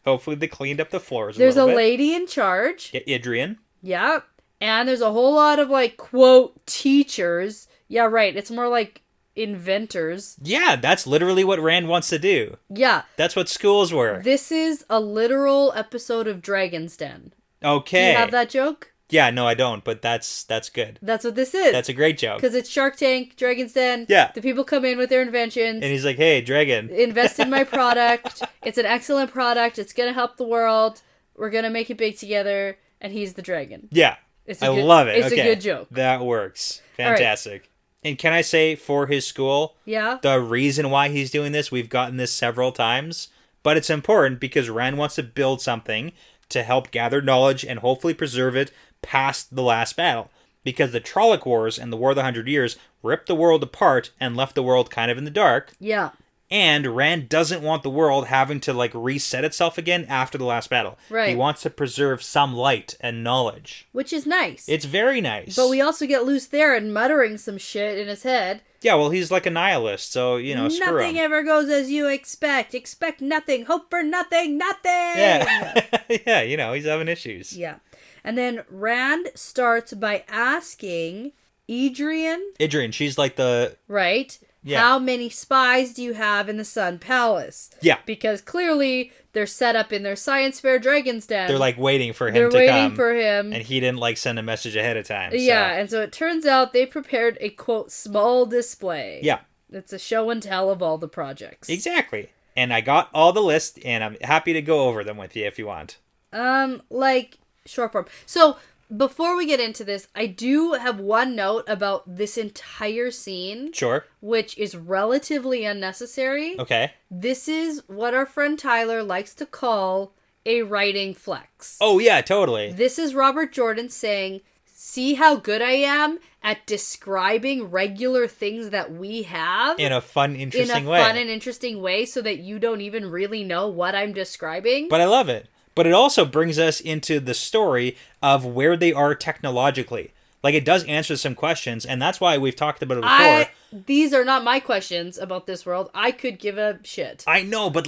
Hopefully they cleaned up the floors There's a little bit. lady in charge. Idrian. Yeah. And there's a whole lot of like, quote, teachers. Yeah, right. It's more like inventors. Yeah, that's literally what Rand wants to do. Yeah. That's what schools were. This is a literal episode of Dragon's Den. Okay. Do you have that joke? Yeah, no, I don't, but that's good. That's what this is. That's a great joke. Because it's Shark Tank, Dragon's Den. Yeah. The people come in with their inventions. And he's like, hey, dragon. Invest in my product. It's an excellent product. It's going to help the world. We're going to make it big together. And he's the dragon. Yeah. I love it. It's a good joke. That works. Fantastic. Right. And can I say, for his school, the reason why he's doing this, we've gotten this several times, but it's important because Rand wants to build something to help gather knowledge and hopefully preserve it past the last battle. Because the Trolloc Wars and the War of the 100 Years ripped the world apart and left the world kind of in the dark. Yeah. And Rand doesn't want the world having to like reset itself again after the last battle. Right. He wants to preserve some light and knowledge. Which is nice. It's very nice. But we also get Luce Theron muttering some shit in his head. Yeah, well, he's like a nihilist, so, screw him. Nothing ever goes as you expect. Expect nothing. Hope for nothing. Nothing! Yeah. Yeah, he's having issues. Yeah. And then Rand starts by asking Idrian, she's like the... Right. Yeah. How many spies do you have in the Sun Palace? Yeah. Because clearly they're set up in their science fair Dragon's Den. They're like waiting for him They're to come. waiting for him. And he didn't like send a message ahead of time. Yeah, and so it turns out they prepared a, quote, small display. Yeah. It's a show and tell of all the projects. Exactly. And I got all the list, and I'm happy to go over them with you if you want. Short form. So, before we get into this, I do have one note about this entire scene. Sure. Which is relatively unnecessary. Okay. This is what our friend Tyler likes to call a writing flex. Oh, yeah, totally. This is Robert Jordan saying, see how good I am at describing regular things that we have. In a fun, interesting way. In a fun and interesting way so that you don't even really know what I'm describing. But I love it. But it also brings us into the story of where they are technologically. Like, it does answer some questions, and that's why we've talked about it before. These are not my questions about this world. I could give a shit. I know, but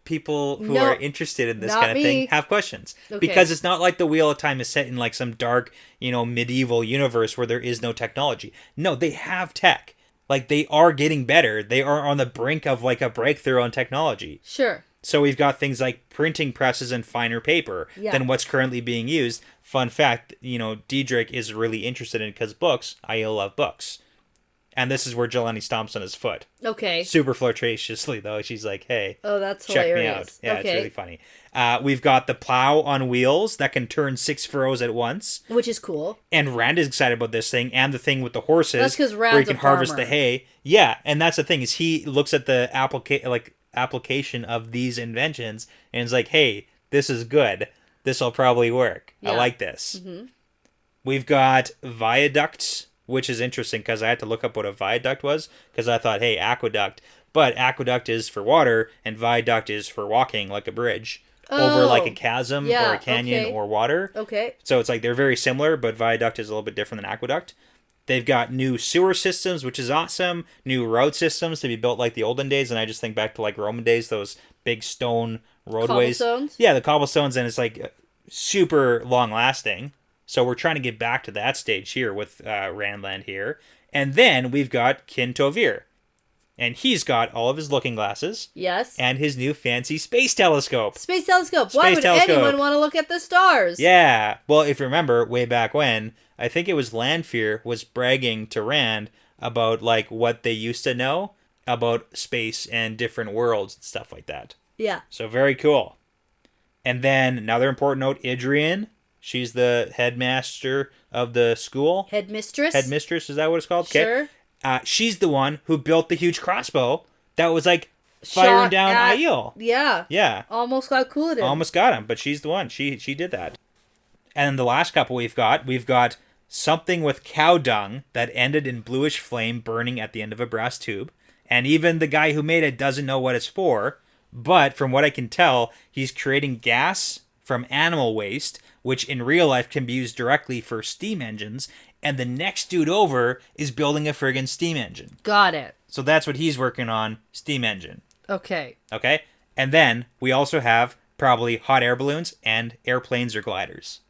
people who are interested in this kind of thing have questions. Okay. Because it's not like the Wheel of Time is set in like some dark, medieval universe where there is no technology. No, they have tech. Like, they are getting better. They are on the brink of like a breakthrough on technology. Sure. So we've got things like printing presses and finer paper than what's currently being used. Fun fact, Diedrich is really interested in because books. I love books. And this is where Jelani stomps on his foot. Okay. Super flirtatiously, though. She's like, hey, that's check hilarious. me out. Yeah, okay. It's really funny. We've got the plow on wheels that can turn 6 furrows at once. Which is cool. And Rand is excited about this thing and the thing with the horses. That's because Rand's where he can a farmer. harvest the hay. Yeah, and that's the thing is he looks at the application of these inventions and is like, hey, this is good. This will probably work. I like this. Mm-hmm. We've got viaducts, which is interesting because I had to look up what a viaduct was because I thought, hey, aqueduct. But aqueduct is for water and viaduct is for walking, like a bridge over like a chasm or a canyon or water. Okay. So it's like they're very similar, but viaduct is a little bit different than aqueduct. They've got new sewer systems, which is awesome. New road systems to be built like the olden days. And I just think back to like Roman days, those big stone roadways. Cobblestones? Yeah, the cobblestones. And it's like super long lasting. So we're trying to get back to that stage here with Randland here. And then we've got Kin Tovir. And he's got all of his looking glasses. Yes. And his new fancy space telescope. Space telescope. Why would anyone want to look at the stars? Yeah. Well, if you remember, way back when, I think it was Lanfear was bragging to Rand about like what they used to know about space and different worlds and stuff like that. Yeah. So very cool. And then another important note, Idrian. She's the headmaster of the school. Headmistress? Headmistress, is that what it's called? Sure. Okay. She's the one who built the huge crossbow that was like firing down Aiel. Yeah. Yeah. Almost got Couladin. Almost got him, but she's the one. She did that. And the last couple we've got something with cow dung that ended in bluish flame burning at the end of a brass tube. And even the guy who made it doesn't know what it's for. But from what I can tell, he's creating gas from animal waste, which in real life can be used directly for steam engines. And the next dude over is building a friggin' steam engine. Got it. So that's what he's working on, steam engine. Okay. Okay? And then we also have probably hot air balloons and airplanes or gliders.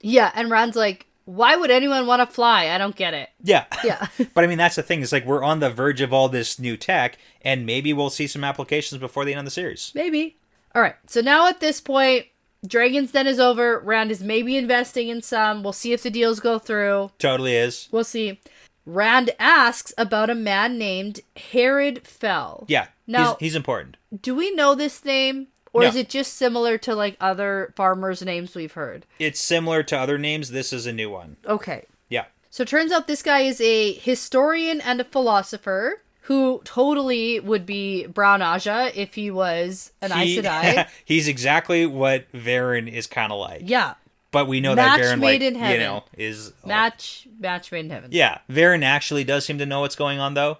Yeah, and Rand's like, why would anyone want to fly? I don't get it. Yeah. Yeah. But I mean, that's the thing. It's like we're on the verge of all this new tech, and maybe we'll see some applications before the end of the series. Maybe. All right. So now at this point, Dragon's Den is over. Rand is maybe investing in some. We'll see if the deals go through. Totally is. We'll see. Rand asks about a man named Herod Fell. Yeah. Now, he's important. Do we know this name? Or No. is it just similar to like other farmers' names we've heard? It's similar to other names. This is a new one. Okay. Yeah. So it turns out this guy is a historian and a philosopher who totally would be Brown Aja if he was an Aes Sedai. He's exactly what Varen is kind of like. Yeah. But we know Match that Varen, made like, in heaven. you know, is... Match made in heaven. Yeah. Varen actually does seem to know what's going on, though.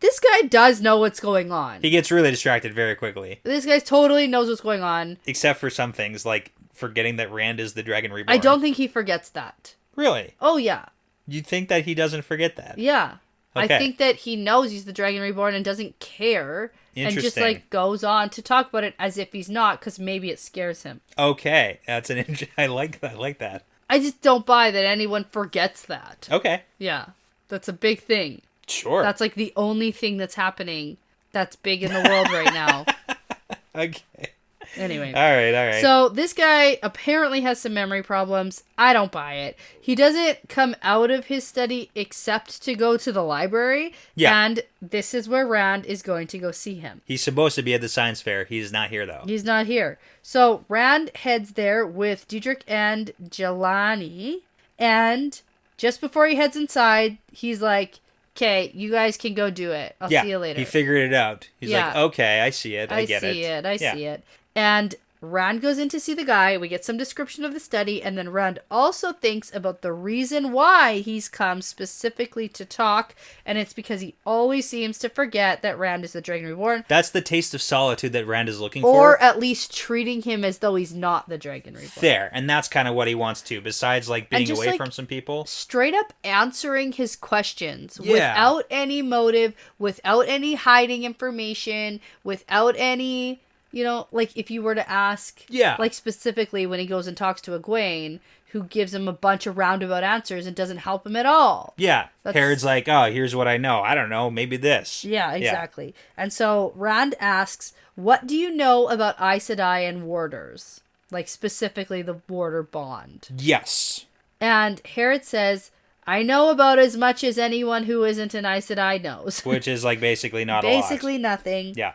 This guy does know what's going on. He gets really distracted very quickly. This guy totally knows what's going on. Except for some things, like forgetting that Rand is the Dragon Reborn. I don't think he forgets that. Really? Oh, yeah. You think that he doesn't forget that? Yeah. Okay. I think that he knows he's the Dragon Reborn and doesn't care. And just, Interesting. like, goes on to talk about it as if he's not, because maybe it scares him. Okay. That's I like that. I just don't buy that anyone forgets that. Okay. Yeah. That's a big thing. Sure. That's, like, the only thing that's happening that's big in the world right now. Okay. Anyway. All right. So this guy apparently has some memory problems. I don't buy it. He doesn't come out of his study except to go to the library. Yeah. And this is where Rand is going to go see him. He's supposed to be at the science fair. He's not here, though. He's not here. So Rand heads there with Diedrich and Jelani. And just before he heads inside, he's like, okay, you guys can go do it. I'll see you later. He figured it out. He's Yeah. like, okay, I see it. I get it. I see it. And Rand goes in to see the guy. We get some description of the study. And then Rand also thinks about the reason why he's come specifically to talk. And it's because he always seems to forget that Rand is the Dragon Reborn. That's the taste of solitude that Rand is looking Or for. at least treating him as though he's not the Dragon Reborn. There. And that's kind of what he wants to, besides like being just, away like, from some people. Straight up answering his questions Yeah. without any motive, without any hiding information, without any, you know, like if you were to ask, Yeah. like specifically when he goes and talks to Egwene, who gives him a bunch of roundabout answers and doesn't help him at all. Yeah. That's- Herod's like, oh, here's what I know. I don't know. Maybe this. Yeah, exactly. And so Rand asks, what do you know about Aes Sedai and warders? Like specifically the warder bond. Yes. And Herod says, I know about as much as anyone who isn't an Aes Sedai knows. Which is like basically not a lot. Basically nothing. Yeah.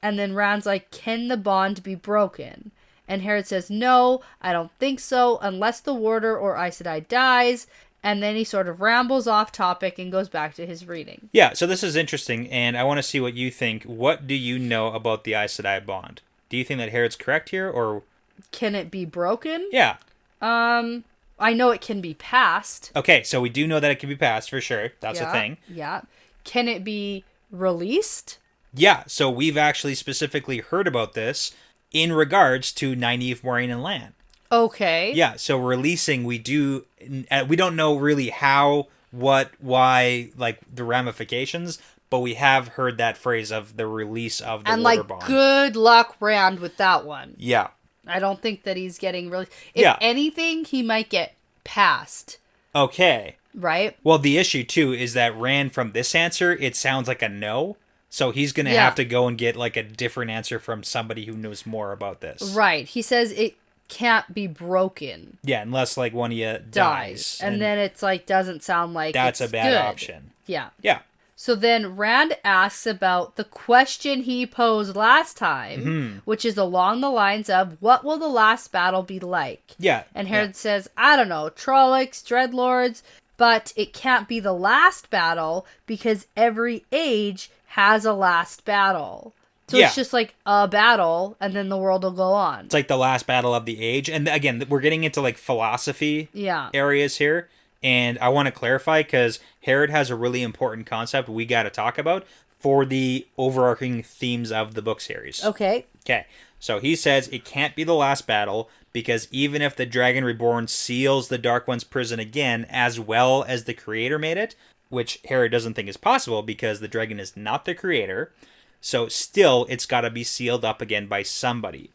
And then Rand's like, can the bond be broken? And Herod says, no, I don't think so, unless the warder or Aes Sedai dies. And then he sort of rambles off topic and goes back to his reading. Yeah, so this is interesting, and I want to see what you think. What do you know about the Aes Sedai bond? Do you think that Herod's correct here, or... Can it be broken? Yeah. I know it can be passed. Okay, so we do know that it can be passed, for sure. That's a thing. Yeah. Can it be released? Yeah, so we've actually specifically heard about this in regards to Nynaeve, Moiraine, and Lan. Okay. Yeah, so releasing, we don't know really how, what, why, like, the ramifications, but we have heard that phrase of the release of the and Warder like, Bond. good luck, Rand, with that one. Yeah. I don't think that he's getting really... If anything, he might get passed. Okay. Right? Well, the issue, too, is that Rand, from this answer, it sounds like a no. So he's going to have to go and get, like, a different answer from somebody who knows more about this. Right. He says it can't be broken. Yeah, unless, like, one of you dies. And then it's, like, doesn't sound like that's it's a bad good. option. Yeah. Yeah. So then Rand asks about the question he posed last time, which is along the lines of, what will the last battle be like? Yeah. And Herod says, I don't know, Trollocs, Dreadlords, but it can't be the last battle because every age has a last battle. So it's just like a battle, and then the world will go on. It's like the last battle of the age. And again, we're getting into like philosophy areas here. And I want to clarify because Herod has a really important concept we got to talk about for the overarching themes of the book series. Okay. Okay. So he says it can't be the last battle because even if the Dragon Reborn seals the Dark One's prison again, as well as the Creator made it, which Herod doesn't think is possible because the dragon is not the Creator, so still it's got to be sealed up again by somebody.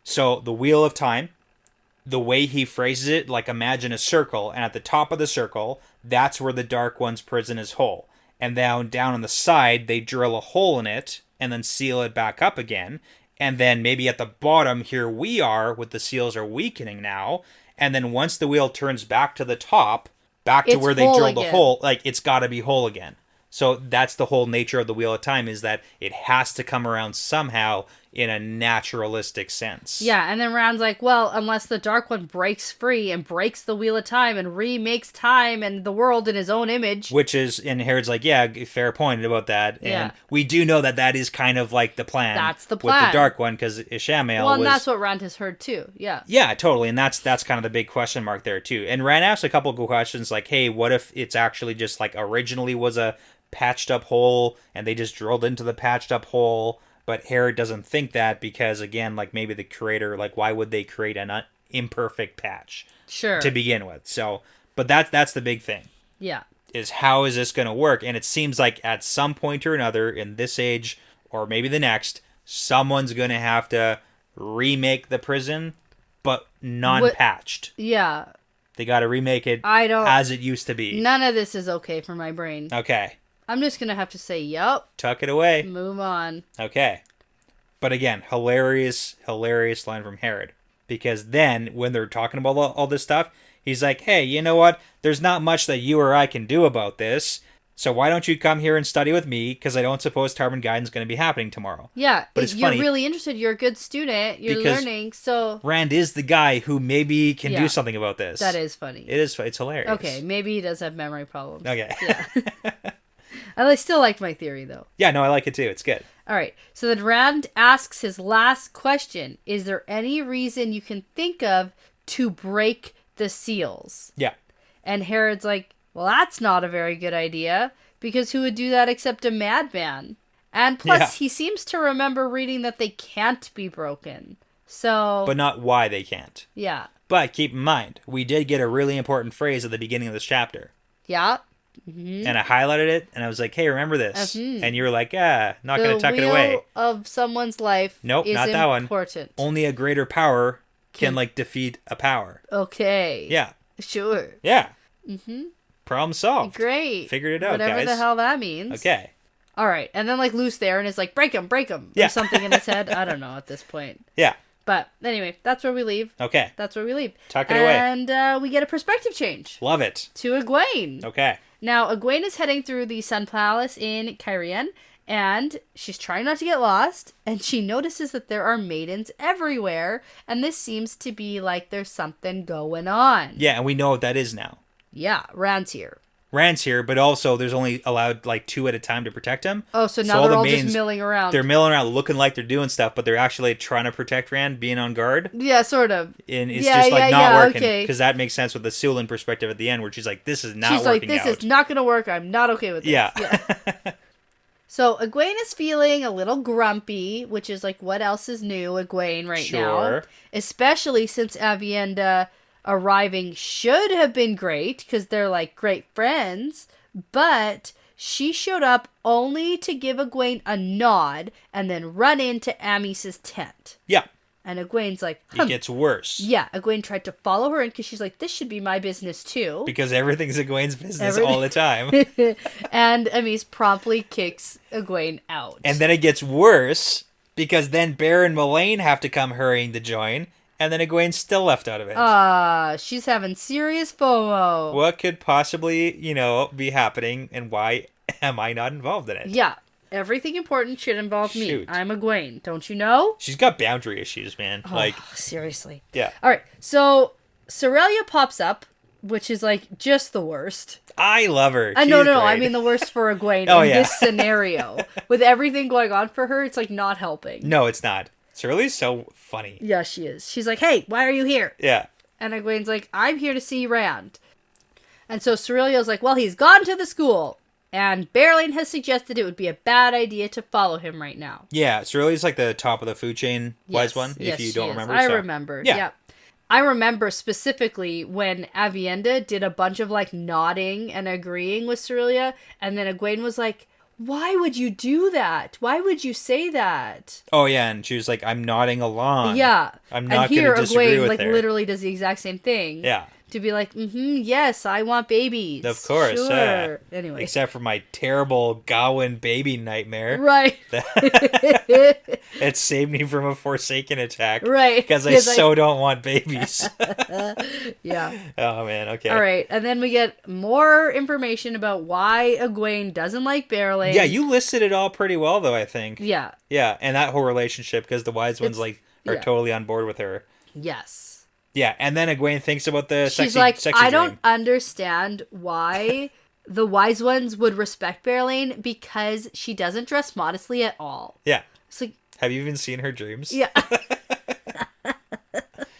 So the Wheel of Time, the way he phrases it, like imagine a circle, and at the top of the circle, that's where the Dark One's prison is whole. And down on the side, they drill a hole in it and then seal it back up again. And then maybe at the bottom, here we are, with the seals are weakening now. And then once the wheel turns back to the top, back to where they drilled the hole, like it's got to be whole again. So that's the whole nature of the Wheel of Time, is that it has to come around somehow in a naturalistic sense. Yeah, and then Rand's like, well, unless the Dark One breaks free and breaks the Wheel of Time and remakes time and the world in his own image. Which is, and Herod's like, yeah, fair point about that. And we do know that that is kind of like the plan. That's the plan. With the Dark One, because Ishamael Well, and that's what Rand has heard too, yeah. Yeah, totally, and that's kind of the big question mark there too. And Rand asked a couple of questions like, hey, what if it's actually just like originally was a patched up hole and they just drilled into the patched up hole? But Herod doesn't think that because, again, like maybe the Creator, like why would they create an imperfect patch to begin with? So, but that's the big thing. Yeah. Is how is this going to work? And it seems like at some point or another in this age, or maybe the next, someone's going to have to remake the prison, but non-patched. Yeah. They got to remake it as it used to be. None of this is okay for my brain. Okay. I'm just going to have to say, yup. Tuck it away. Move on. Okay. But again, hilarious line from Herod. Because then, when they're talking about all this stuff, he's like, hey, you know what? There's not much that you or I can do about this. So why don't you come here and study with me? Because I don't suppose Tarban is going to be happening tomorrow. Yeah, but you're really interested. You're a good student. You're learning, so... Rand is the guy who maybe can do something about this. That is funny. It's hilarious. Okay, maybe he does have memory problems. Okay. Yeah. I still like my theory, though. Yeah, no, I like it too. It's good. All right. So then Rand asks his last question. Is there any reason you can think of to break the seals? Yeah. And Herod's like, well, that's not a very good idea, because who would do that except a madman? And plus, he seems to remember reading that they can't be broken. So... But not why they can't. Yeah. But keep in mind, we did get a really important phrase at the beginning of this chapter. Yeah. Mm-hmm. And I highlighted it, and I was like, hey, remember this. And you were like, not going to tuck it away. The wheel of someone's life nope, is not that important. One. Only a greater power can defeat a power. Okay. Yeah. Sure. Yeah. Mm-hmm. Problem solved. Great. Figured it out, Whatever guys. the hell that means. Okay. All right. And then, Luce there and is like, break him, or something in his head. I don't know at this point. Yeah. But that's where we leave. Okay. That's where we leave. Tuck it away. And we get a perspective change. Love it. To Egwene. Okay. Now, Egwene is heading through the Sun Palace in Cairhien, and she's trying not to get lost, and she notices that there are maidens everywhere, and this seems to be like there's something going on. Yeah, and we know what that is now. Yeah, Rand's here. But also there's only allowed 2 at a time to protect him. Oh, so now they're all just milling around. They're milling around looking like they're doing stuff, but they're actually trying to protect Rand, being on guard. Yeah, sort of. And it's just not working. Because that makes sense with the Sulin perspective at the end, where she's like, this is not working out. She's like, this is not going to work. I'm not okay with this. Yeah. So Egwene is feeling a little grumpy, which is what else is new, Egwene, right now. Especially since Aviendha arriving should have been great, because they're great friends, but she showed up only to give Egwene a nod and then run into Amis's tent. Yeah. And Egwene's like, It gets worse. Yeah, Egwene tried to follow her in because she's like, this should be my business too. Because everything's Egwene's business all the time. And Amis promptly kicks Egwene out. And then it gets worse, because then Bear and Mullane have to come hurrying to join. And then Egwene's still left out of it. She's having serious FOMO. What could possibly, be happening, and why am I not involved in it? Yeah. Everything important should involve me. I'm Egwene. Don't you know? She's got boundary issues, man. Seriously. Yeah. All right. So, Sorelia pops up which is like just the worst. I love her. No, I mean the worst for Egwene in yeah. this scenario. With everything going on for her, it's like not helping. No, it's not. Cerulea's so funny. Yeah, she is. She's like, hey, why are you here? Yeah. And Egwene's like, I'm here to see Rand. And so Cerulio's like, well, he's gone to the school. And Berlin has suggested it would be a bad idea to follow him right now. Yeah, Cerulea's like the top of the food chain wise one, if you don't remember. I remember. Yeah. I remember specifically when Aviendha did a bunch of like nodding and agreeing with Cerulia, and then Egwene was like, why would you do that? Why would you say that? Oh yeah, and she was like, I'm nodding along. Yeah. I'm not going to disagree Egwene, with like, her. literally does the exact same thing. Yeah. To be like, yes, I want babies. Of course, sure. Anyway. Except for my terrible Gawain baby nightmare. Right. It saved me from a Forsaken attack. Right. Because I so don't want babies. Yeah. Oh, man, okay. All right, and then we get more information about why Egwene doesn't like Berlin. Yeah, you listed it all pretty well, though, I think. Yeah. Yeah, and that whole relationship, because the wise ones, are totally on board with her. Yes. Yeah, and then Egwene thinks about the She's sexy like, I dream. don't understand why the wise ones would respect Berlin because she doesn't dress modestly at all. Yeah. It's like, have you even seen her dreams? Yeah.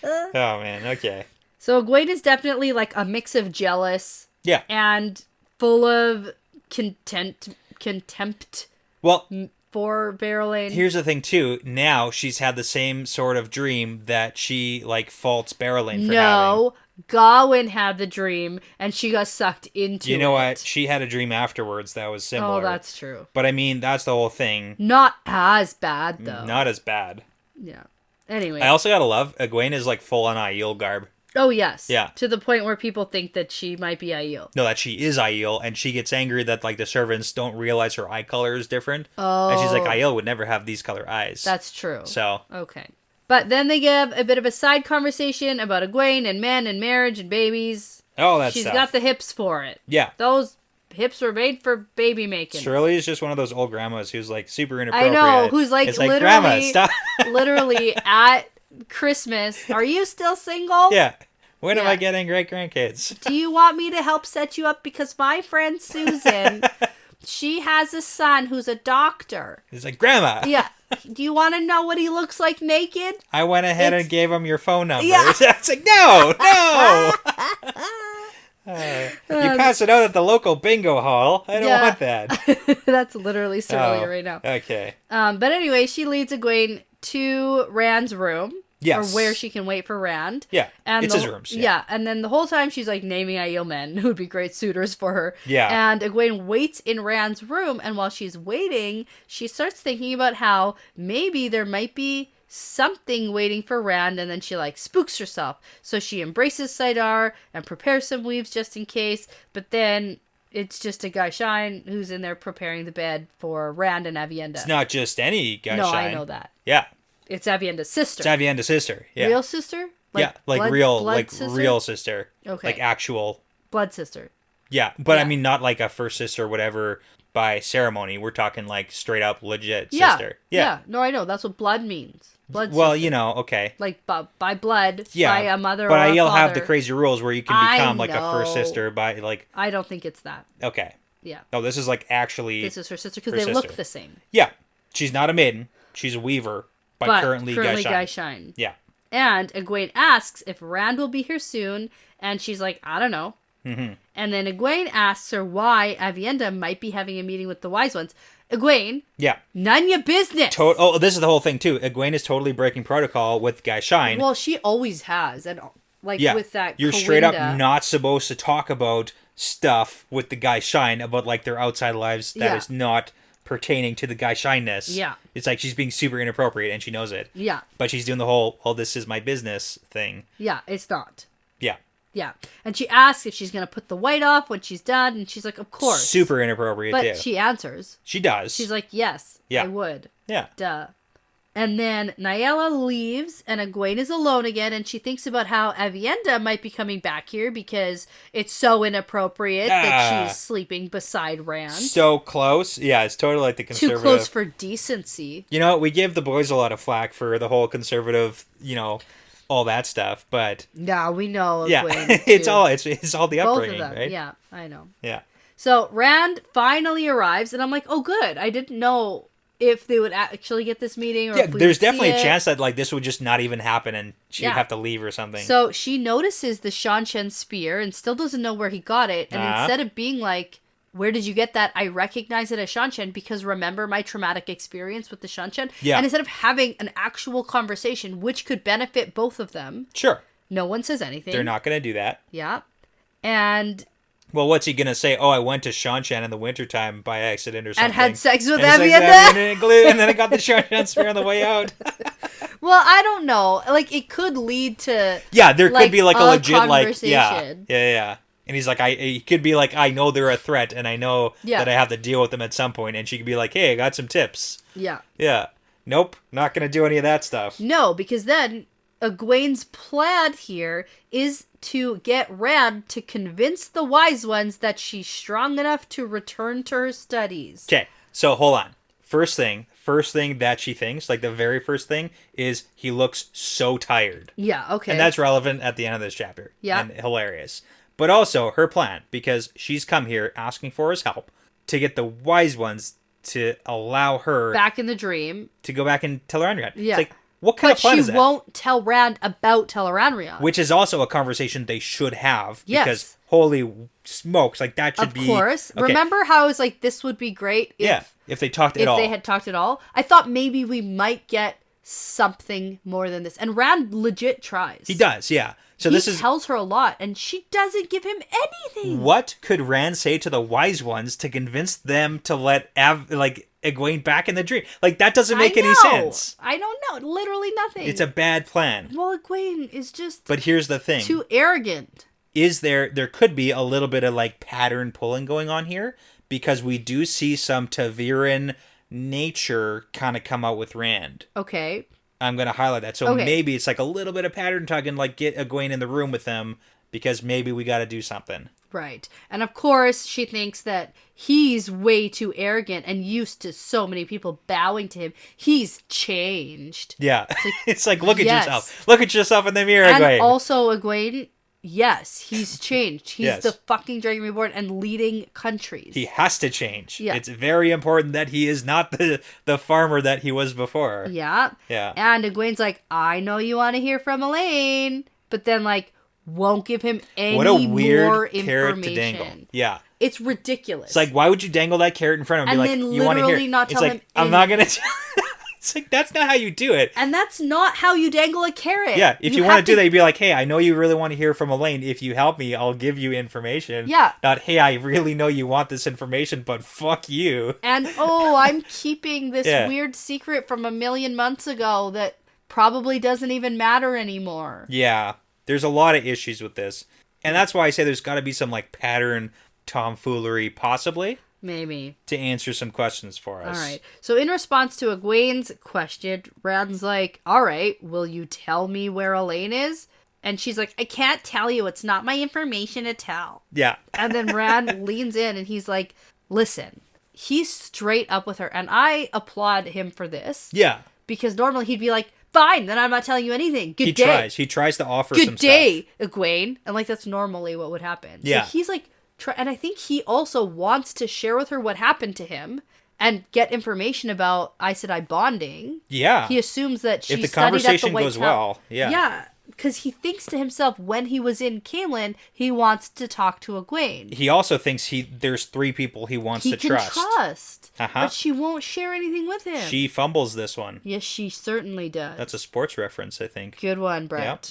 Oh, man, okay. So Egwene is definitely like a mix of jealous and full of contempt well, for Berlin. Here's the thing, too. Now she's had the same sort of dream that she, like, faults Berlin for having. No, Gawain had the dream, and she got sucked into it. You know what? She had a dream afterwards that was similar. Oh, that's true. But, I mean, that's the whole thing. Not as bad, though. Not as bad. Yeah. Anyway. I also gotta love, Egwene is, like, full-on Aiel garb. Oh, yes. Yeah. To the point where people think that she might be Aiel. No, that she is Aiel, and she gets angry that, like, the servants don't realize her eye color is different. Oh. And she's like, Aiel would never have these color eyes. That's true. So. Okay. But then they give a bit of a side conversation about Egwene and men and marriage and babies. Oh, that's She's got the hips for it. Yeah. Those hips were made for baby making. Shirley is just one of those old grandmas who's, like, super inappropriate. I know, who's, like, literally, Grandma, stop. literally at Christmas, are you still single? Yeah. When am I getting great grandkids? Do you want me to help set you up? Because my friend Susan, she has a son who's a doctor. He's like, Grandma. Yeah. Do you want to know what he looks like naked? I went ahead and gave him your phone number. Yeah. It's like, no. You pass it out at the local bingo hall. I don't want that. That's literally Cerulia right now. Okay. But anyway, she leads Egwene to Rand's room. Yes. Or where she can wait for Rand. Yeah. And it's his rooms. Yeah. And then the whole time she's like naming Aiel men who would be great suitors for her. Yeah. And Egwene waits in Rand's room, and while she's waiting, she starts thinking about how maybe there might be something waiting for Rand, and then she like spooks herself. So she embraces Saidar and prepares some weaves just in case, but then it's just a Gaishain who's in there preparing the bed for Rand and Aviendha. It's not just any Gaishain. No, I know that. Yeah. It's Aviendha's sister. It's Aviendha's sister. Yeah. Real sister? Like blood sister? real sister. Okay. Like actual. Blood sister. Yeah, but I mean not like a first sister or whatever by ceremony. We're talking like straight up legit sister. Yeah. No, I know. That's what blood means. Blood well, sister. you know, okay. Like by blood, yeah, by a mother but or a Aiel father. have the crazy rules where you can become like a first know. sister by like... I don't think it's that. Okay. Yeah. No, this is like actually... This is her sister because they look the same. Yeah. She's not a maiden. She's a weaver. But currently Gaishain. Yeah. And Egwene asks if Rand will be here soon, and she's like, I don't know. Mm-hmm. And then Egwene asks her why Aviendha might be having a meeting with the Wise Ones. Egwene, yeah, none your business. This is the whole thing too. Egwene is totally breaking protocol with Gaishain. Well, she always has, and like with that, you're straight up not supposed to talk about stuff with the Gaishain about like their outside lives that is not pertaining to the Gaishainness. Yeah. It's like she's being super inappropriate and she knows it. Yeah. But she's doing the whole, this is my business thing. Yeah, it's not. Yeah. Yeah. And she asks if she's going to put the white off when she's done, and she's like, of course. Super inappropriate, too. But she answers. She does. She's like, yes, I would. Yeah. Duh. And then Nyella leaves, and Egwene is alone again, and she thinks about how Aviendha might be coming back here because it's so inappropriate that she's sleeping beside Rand. So close. Yeah, it's totally like the conservative. Too close for decency. You know, we give the boys a lot of flack for the whole conservative, all that stuff. But yeah, we know. yeah, Egwene, it's all the both upbringing, of them. right? Yeah, I know. Yeah. So Rand finally arrives, and I'm like, oh, good. I didn't know if they would actually get this meeting, or Yeah, if we there's would see definitely a it. chance that like this would just not even happen, and she'd Yeah. have to leave or something. So she notices the Shanshan spear and still doesn't know where he got it. And instead of being like, where did you get that? I recognize it as Shanshan because remember my traumatic experience with the Shanshan? Yeah. And instead of having an actual conversation, which could benefit both of them, Sure. no one says anything. They're not going to do that. Yeah. And... well, what's he going to say? Oh, I went to Shanshan in the wintertime by accident or something. and had sex with and Abby and then I got the Shanshan spear on the way out. Well, I don't know. Like, it could lead to... yeah, there could be like a legit like... yeah. conversation. Yeah. And he's like, he could be like, I know they're a threat, and I know that I have to deal with them at some point. And she could be like, hey, I got some tips. Yeah. Yeah. Nope, not going to do any of that stuff. No, because then Egwene's plan here is to get Rand to convince the wise ones that she's strong enough to return to her studies. Okay, so hold on. First thing that she thinks, like the very first thing, is he looks so tired. Yeah, okay. And that's relevant at the end of this chapter. Yeah. And hilarious. But also her plan, because she's come here asking for his help to get the wise ones to allow her back in the dream to go back and tell Rand. Yeah. It's like, what kind of plan is that? But that? she won't tell Rand about Tel'aran'rhiod. Which is also a conversation they should have. Yes. Because holy smokes, like that should be... Of course. Okay. Remember how I was like, this would be great if they talked at all. If they had talked at all. I thought maybe we might get something more than this. And Rand legit tries. He does, yeah. So he tells her a lot, and she doesn't give him anything. What could Rand say to the wise ones to convince them to let Egwene back in the dream? Like, that doesn't make any sense. I don't know. Literally nothing. It's a bad plan. Well, Egwene is just... but here's the thing. too arrogant. There could be a little bit of, like, pattern pulling going on here, because we do see some Ta'veren nature kind of come out with Rand. Okay. I'm going to highlight that. So maybe it's like a little bit of pattern tugging, like get Egwene in the room with them because maybe we got to do something. Right. And of course, she thinks that he's way too arrogant and used to so many people bowing to him. He's changed. Yeah. It's like look at yourself. Look at yourself in the mirror, Egwene. And also, Egwene, yes, he's changed. He's the fucking Dragon Reborn and leading countries. He has to change. Yeah. It's very important that he is not the farmer that he was before. Yeah. Yeah. And Egwene's like, I know you want to hear from Elaine, but then like won't give him any what a weird more carrot information. to dangle. Yeah. It's ridiculous. It's like, why would you dangle that carrot in front of him? And Be then like, you want to hear? not tell it's him like, I'm not gonna. It's like that's not how you do it. And that's not how you dangle a carrot. Yeah, if you want to do that, you'd be like, hey, I know you really want to hear from Elaine. If you help me, I'll give you information. Yeah. Not, hey, I really know you want this information, but fuck you. And, I'm keeping this weird secret from 1,000,000 months ago that probably doesn't even matter anymore. Yeah, there's a lot of issues with this. And that's why I say there's got to be some, like, pattern tomfoolery, possibly. Maybe. To answer some questions for us. All right. So in response to Egwene's question, Rand's like, all right, will you tell me where Elaine is? And she's like, I can't tell you. It's not my information to tell. Yeah. And then Rand leans in and he's like, listen, he's straight up with her. And I applaud him for this. Yeah. Because normally he'd be like, fine, then I'm not telling you anything. Good day. He tries to offer Good some day, stuff. Egwene. And like, that's normally what would happen. Yeah. So he's like, and I think he also wants to share with her what happened to him and get information about Aes Sedai bonding. Yeah. He assumes that she if the studied conversation at the White goes Tower. well. Yeah. Yeah, because he thinks to himself when he was in Cairhien, he wants to talk to Egwene. He also thinks there's 3 people he wants to trust. He can trust. Uh-huh. But she won't share anything with him. She fumbles this one. Yes, she certainly does. That's a sports reference, I think. Good one, Brett. Yep.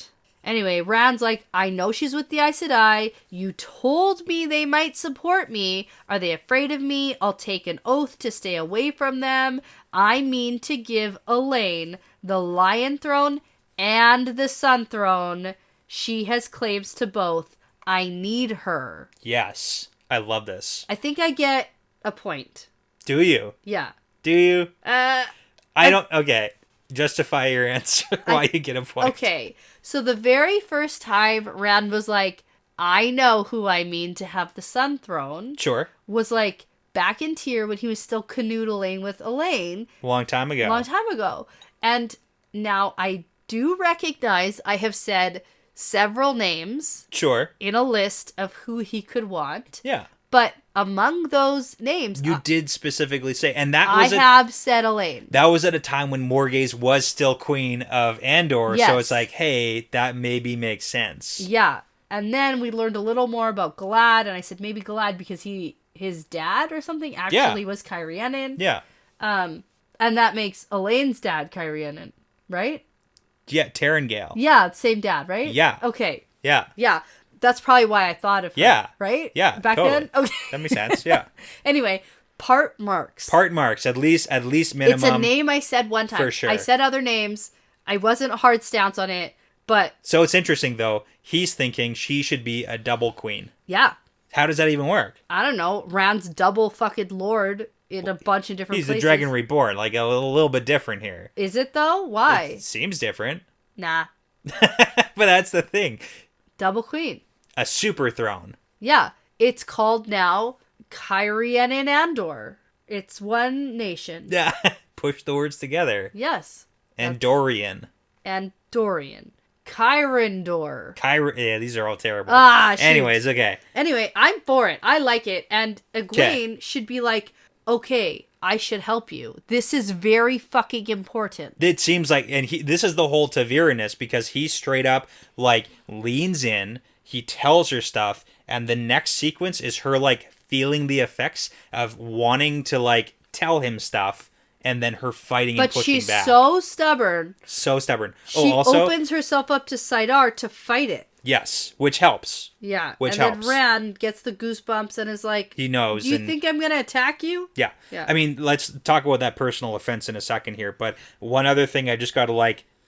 Anyway, Rand's like, I know she's with the Aes Sedai. You told me they might support me. Are they afraid of me? I'll take an oath to stay away from them. I mean to give Elaine the Lion Throne and the Sun Throne. She has claims to both. I need her. Yes. I love this. I think I get a point. Do you? Yeah. Do you? I don't... Okay. Justify your answer why you get a point. Okay. So the very first time Rand was like, I know who I mean to have the Sun Throne. Sure. Was like back in Tyr when he was still canoodling with Elaine. Long time ago. And now I do recognize I have said several names Sure. in a list of who he could want. Yeah. But among those names, You did specifically say, and that I was have said Elaine. that was at a time when Morghese was still queen of Andor, Yes. so it's like, hey, that maybe makes sense. Yeah. And then we learned a little more about Galad, and I said maybe Galad because his dad or something actually was Cairhien. Yeah. And that makes Elaine's dad Cairhien, right? Yeah, Tarangale. Yeah, same dad, right? Yeah. Okay. Yeah. Yeah. That's probably why I thought of her, Yeah. right? Yeah, Back totally. then? Okay. That makes sense, yeah. Anyway, part marks. Part marks, at least minimum. It's a name I said one time. For sure. I said other names. I wasn't a hard stance on it, but... So it's interesting, though. He's thinking she should be a double queen. Yeah. How does that even work? I don't know. Rand's double fucking lord in a bunch of different He's places. the Dragon Reborn, like a little bit different here. Is it though? Why? It seems different. Nah. But that's the thing. Double queen. A super throne. Yeah. It's called now Cairhien and Andor. It's one nation. Yeah. Push the words together. Yes. Andorian. Andorian. Kyrendor. Yeah, these are all terrible. Ah, shoot. Anyways, okay. Anyway, I'm for it. I like it. And Egwene should be like, okay, I should help you. This is very fucking important. It seems like, and this is the whole Ta'Veren-ness, because he straight up, like, leans in, he tells her stuff, and the next sequence is her, like, feeling the effects of wanting to, like, tell him stuff, and then her fighting and But pushing she's back. so stubborn. So stubborn. She also, opens herself up to Saidar to fight it. yes, which helps. Yeah. Which and helps. then Rand gets the goosebumps and is like, He knows. do you and, think I'm going to attack you? Yeah. Yeah. I mean, let's talk about that personal offense in a second here, but one other thing I just gotta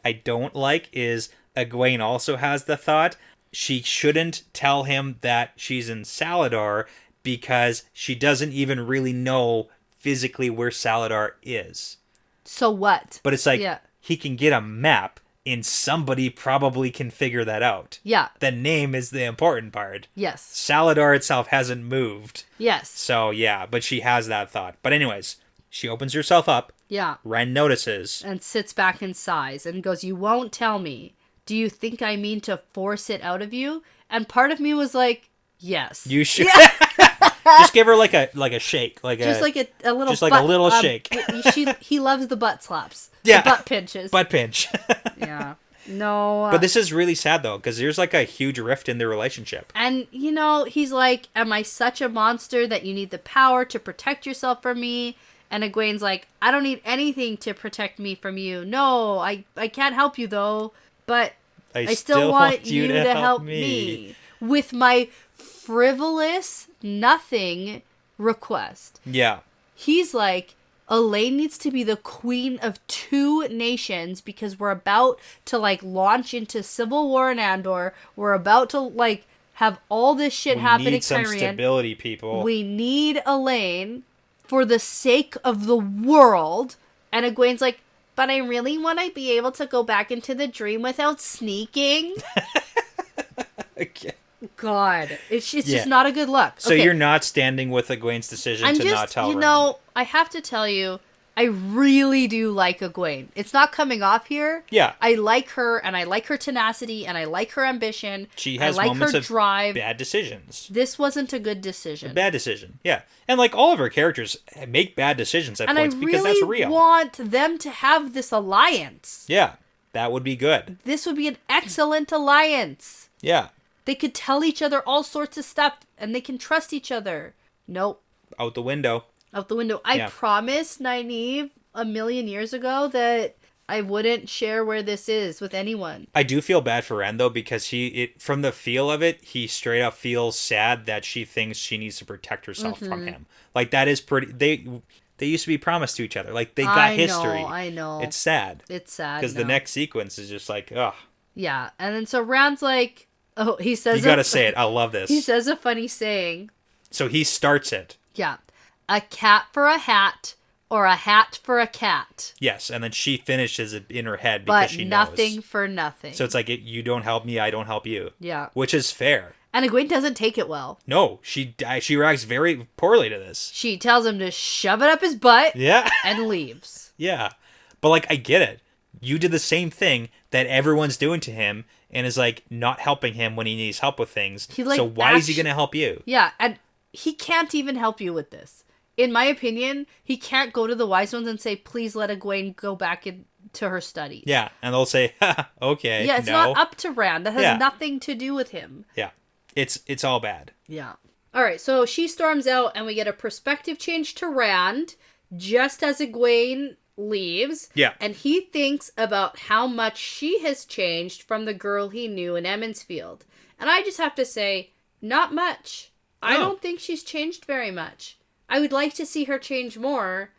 I don't like is Egwene also has the thought she shouldn't tell him that she's in Saladar because she doesn't even really know physically where Saladar is. So what? But it's like, Yeah. he can get a map and somebody probably can figure that out. Yeah. The name is the important part. Yes. Saladar itself hasn't moved. Yes. So, yeah, but she has that thought. But anyways, she opens herself up. Yeah. Ren notices. And sits back and sighs and goes, you won't tell me. Do you think I mean to force it out of you? And part of me was like, yes. You should. Yeah. Just give her like a shake. Just like a little just like a little shake. He loves the butt slaps. Yeah. The butt pinches. Butt pinch. Yeah. No. But this is really sad, though, because there's like a huge rift in their relationship. And, you know, he's like, am I such a monster that you need the power to protect yourself from me? And Egwene's like, I don't need anything to protect me from you. No, I can't help you, though. But I still want you to help me. With my frivolous nothing request. Yeah. He's like, Elaine needs to be the queen of 2 nations because we're about to, like, launch into civil war in Andor. We're about to, like, have all this shit happen in We need some Cairhien. stability, people. We need Elaine for the sake of the world. And Egwene's like, but I really want to be able to go back into the dream without sneaking. Okay. God, it's just not a good look. So you're not standing with Egwene's decision to not tell Ren. know, I have to tell you, I really do like Egwene. It's not coming off here. Yeah. I like her, and I like her tenacity, and I like her ambition. She has I like moments her of drive. bad decisions. This wasn't a good decision. Bad decision, yeah. And like all of her characters make bad decisions at and points I because that's really real. want them to have this alliance. Yeah, that would be good. This would be an excellent alliance. Yeah. They could tell each other all sorts of stuff, and they can trust each other. Nope. Out the window. Out the window. I promised Nynaeve a million years ago that I wouldn't share where this is with anyone. I do feel bad for Ren, though, because from the feel of it, he straight up feels sad that she thinks she needs to protect herself from him. Like, that is pretty... They used to be promised to each other. Like, they got history. I know. It's sad. It's sad. Because the next sequence is just like, ugh. Yeah. And then so Rand's like... Oh, he says... You gotta say it. I love this. He says a funny saying. So he starts it. Yeah. A cat for a hat, or a hat for a cat. Yes, and then she finishes it in her head because she knows. But nothing for nothing. So it's like, you don't help me, I don't help you. Yeah. Which is fair. And Egwene doesn't take it well. No, she reacts very poorly to this. She tells him to shove it up his butt. Yeah. And leaves. Yeah. But, like, I get it. You did the same thing that everyone's doing to him and is like not helping him when he needs help with things. Like, so why is he going to help you? Yeah, and he can't even help you with this. In my opinion, he can't go to the wise ones and say, please let Egwene go back into her studies. Yeah, and they'll say, okay, yeah, it's not up to Rand. That has nothing to do with him. Yeah, it's all bad. Yeah. All right, so she storms out, and we get a perspective change to Rand just as Egwene leaves. Yeah. And he thinks about how much she has changed from the girl he knew in Emmonsfield. And I just have to say, not much. I don't think she's changed very much. I would like to see her change more.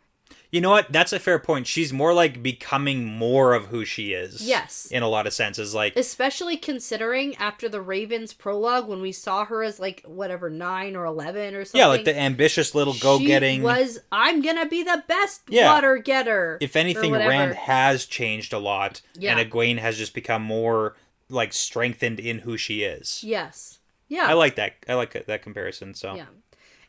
You know what? That's a fair point. She's more like becoming more of who she is. Yes. In a lot of senses. Like, especially considering after the Ravens prologue when we saw her as like, whatever, 9 or 11 or something. Yeah, like the ambitious little go-getting. She was, I'm gonna be the best water getter. If anything, Rand has changed a lot. Yeah. And Egwene has just become more like strengthened in who she is. Yes. Yeah. I like that. I like that comparison. So. Yeah.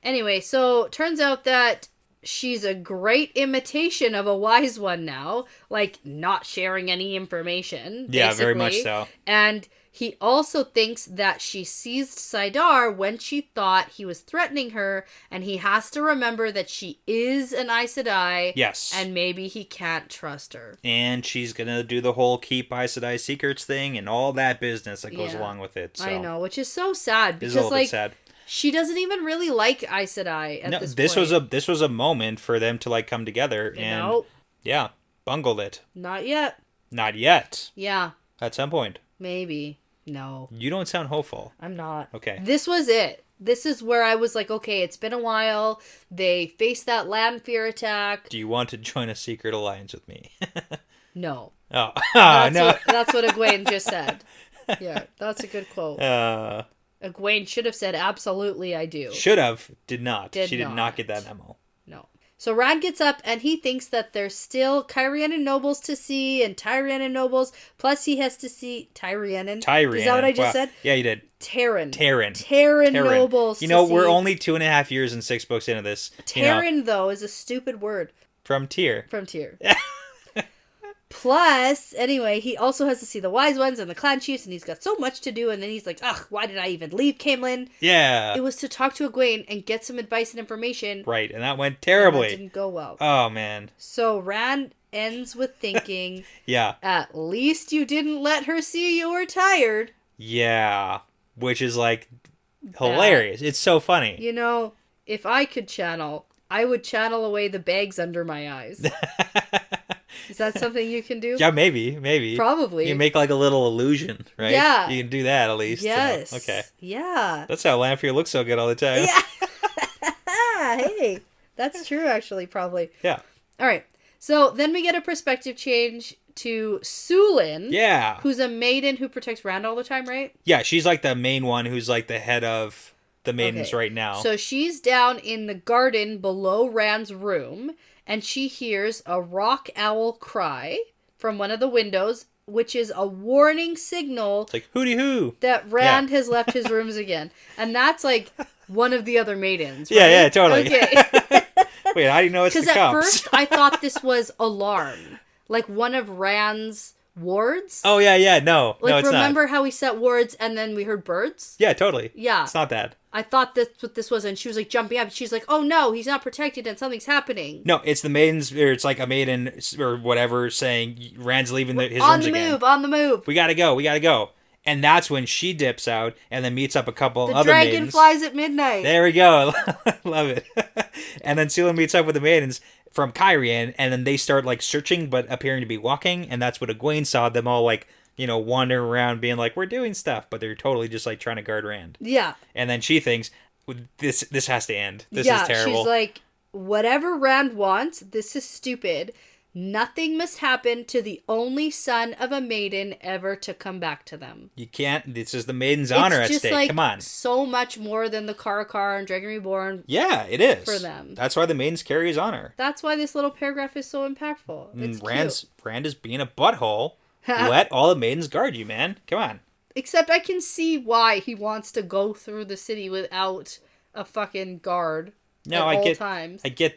Anyway, so turns out that she's a great imitation of a wise one now, like not sharing any information. Basically. Yeah, very much so. And he also thinks that she seized Saidar when she thought he was threatening her, and he has to remember that she is an Aes Sedai. Yes. And maybe he can't trust her. And she's gonna do the whole keep Aes Sedai secrets thing and all that business that goes along with it. So. I know, which is so sad because it's a little bit sad. She doesn't even really like Aes Sedai at this point. This was a moment for them to like come together and bungled it. Not yet. Not yet. Yeah. At some point. Maybe. No. You don't sound hopeful. I'm not. Okay. This was it. This is where I was like, okay, it's been a while. They faced that land fear attack. Do you want to join a secret alliance with me? No. Oh. That's what Egwene just said. Yeah, that's a good quote. Egwene should have said, absolutely, I do. Should have. Did not. She did not get that memo. No. So Rand gets up and he thinks that there's still Cairhien nobles to see and Tyrian nobles. Plus he has to see Tyrian. Is that what I just said? Yeah, you did. Terran Terran nobles. You know, we're only 2.5 years and 6 books into this. Terran, though, is a stupid word. From Tyr. Plus, anyway, he also has to see the wise ones and the clan chiefs, and he's got so much to do, and then he's like, ugh, why did I even leave Caemlyn? Yeah. It was to talk to Egwene and get some advice and information. Right, and that went terribly. And that didn't go well. Oh, man. So Rand ends with thinking, yeah. At least you didn't let her see you were tired. Yeah. Which is, like, hilarious. It's so funny. You know, if I could channel, I would channel away the bags under my eyes. Is that something you can do? Yeah, maybe. Probably. You make like a little illusion, right? Yeah. You can do that at least. Yes. So, okay. Yeah. That's how Lanfear looks so good all the time. Yeah. Hey, that's true actually, probably. Yeah. All right. So then we get a perspective change to Sulin. Yeah. Who's a maiden who protects Rand all the time, right? Yeah, she's like the main one who's like the head of the maidens right now. So she's down in the garden below Rand's room. And she hears a rock owl cry from one of the windows, which is a warning signal. It's like, hooty hoo. That Rand has left his rooms again. And that's like one of the other maidens. Right? Yeah, totally. Okay. Wait, how do you know it's the cops? Because at first I thought this was alarm. Like one of Rand's wards. Oh, yeah. No, like, it's remember not. How we set wards and then we heard birds? Yeah, totally. Yeah. It's not that. I thought that's what this was, and she was like jumping up. She's like, "Oh no, he's not protected, and something's happening." No, it's the maidens, or it's like a maiden or whatever saying Rand's leaving his rooms again. On the move. We gotta go. And that's when she dips out and then meets up a couple other maidens. The dragon flies at midnight. There we go. Love it. And then Sulin meets up with the maidens from Cairhien, and then they start like searching, but appearing to be walking, and that's what Egwene saw them all like. Wandering around being like, we're doing stuff, but they're totally just like trying to guard Rand. Yeah. And then she thinks, this has to end. This is terrible. She's like, whatever Rand wants, this is stupid. Nothing must happen to the only son of a maiden ever to come back to them. You can't. This is the maiden's honor at stake. Come on. So much more than the Karakar and Dragon Reborn. Yeah, it is. For them. That's why the maidens carry his honor. That's why this little paragraph is so impactful. It's Rand is being a butthole. Let all the maidens guard you, man. Come on. Except I can see why he wants to go through the city without a fucking guard. No, I get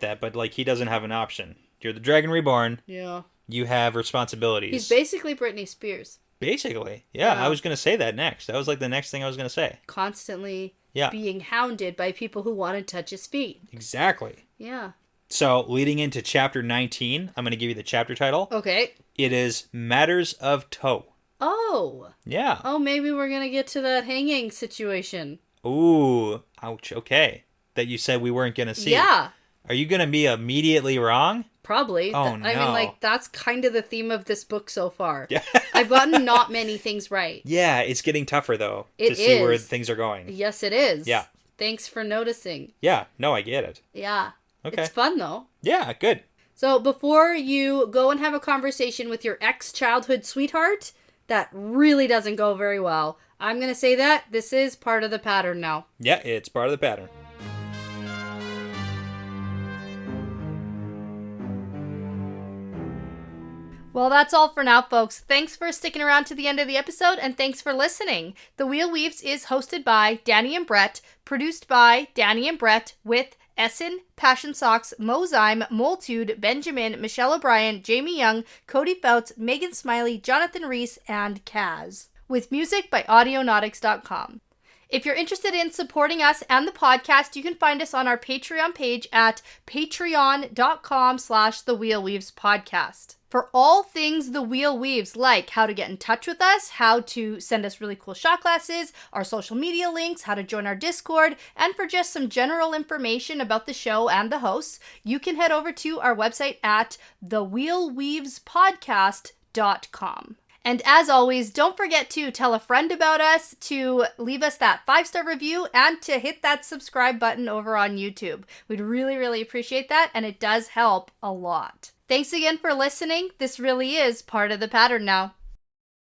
that, but like he doesn't have an option. You're the Dragon Reborn. Yeah. You have responsibilities. He's basically Britney Spears. Basically. Yeah, I was going to say that next. That was like the next thing I was going to say. Constantly being hounded by people who want to touch his feet. Exactly. Yeah. So, leading into chapter 19, I'm going to give you the chapter title. Okay. It is Matters of Toe. Oh. Yeah. Oh, maybe we're going to get to that hanging situation. Ooh. Ouch. Okay. That you said we weren't going to see. Yeah. Are you going to be immediately wrong? Probably. Oh, no. I mean, like, that's kind of the theme of this book so far. Yeah. I've gotten not many things right. Yeah, it's getting tougher, though, to see where things are going. Yes, it is. Yeah. Thanks for noticing. Yeah. No, I get it. Yeah. Okay. It's fun, though. Yeah, good. So before you go and have a conversation with your ex-childhood sweetheart, that really doesn't go very well. I'm going to say that this is part of the pattern now. Yeah, it's part of the pattern. Well, that's all for now, folks. Thanks for sticking around to the end of the episode, and thanks for listening. The Wheel Weaves is hosted by Dani and Brett, produced by Dani and Brett, with Essen, Passion Socks, Mozyme, Moltude, Benjamin, Michelle O'Brien, Jamie Young, Cody Fouts, Megan Smiley, Jonathan Reese, and Kaz. With music by Audionautics.com. If you're interested in supporting us and the podcast, you can find us on our Patreon page at patreon.com/thewheelweavespodcast. For all things The Wheel Weaves, like how to get in touch with us, how to send us really cool shot glasses, our social media links, how to join our Discord, and for just some general information about the show and the hosts, you can head over to our website at thewheelweavespodcast.com. And as always, don't forget to tell a friend about us, to leave us that 5-star review, and to hit that subscribe button over on YouTube. We'd really, really appreciate that, and it does help a lot. Thanks again for listening. This really is part of the pattern now.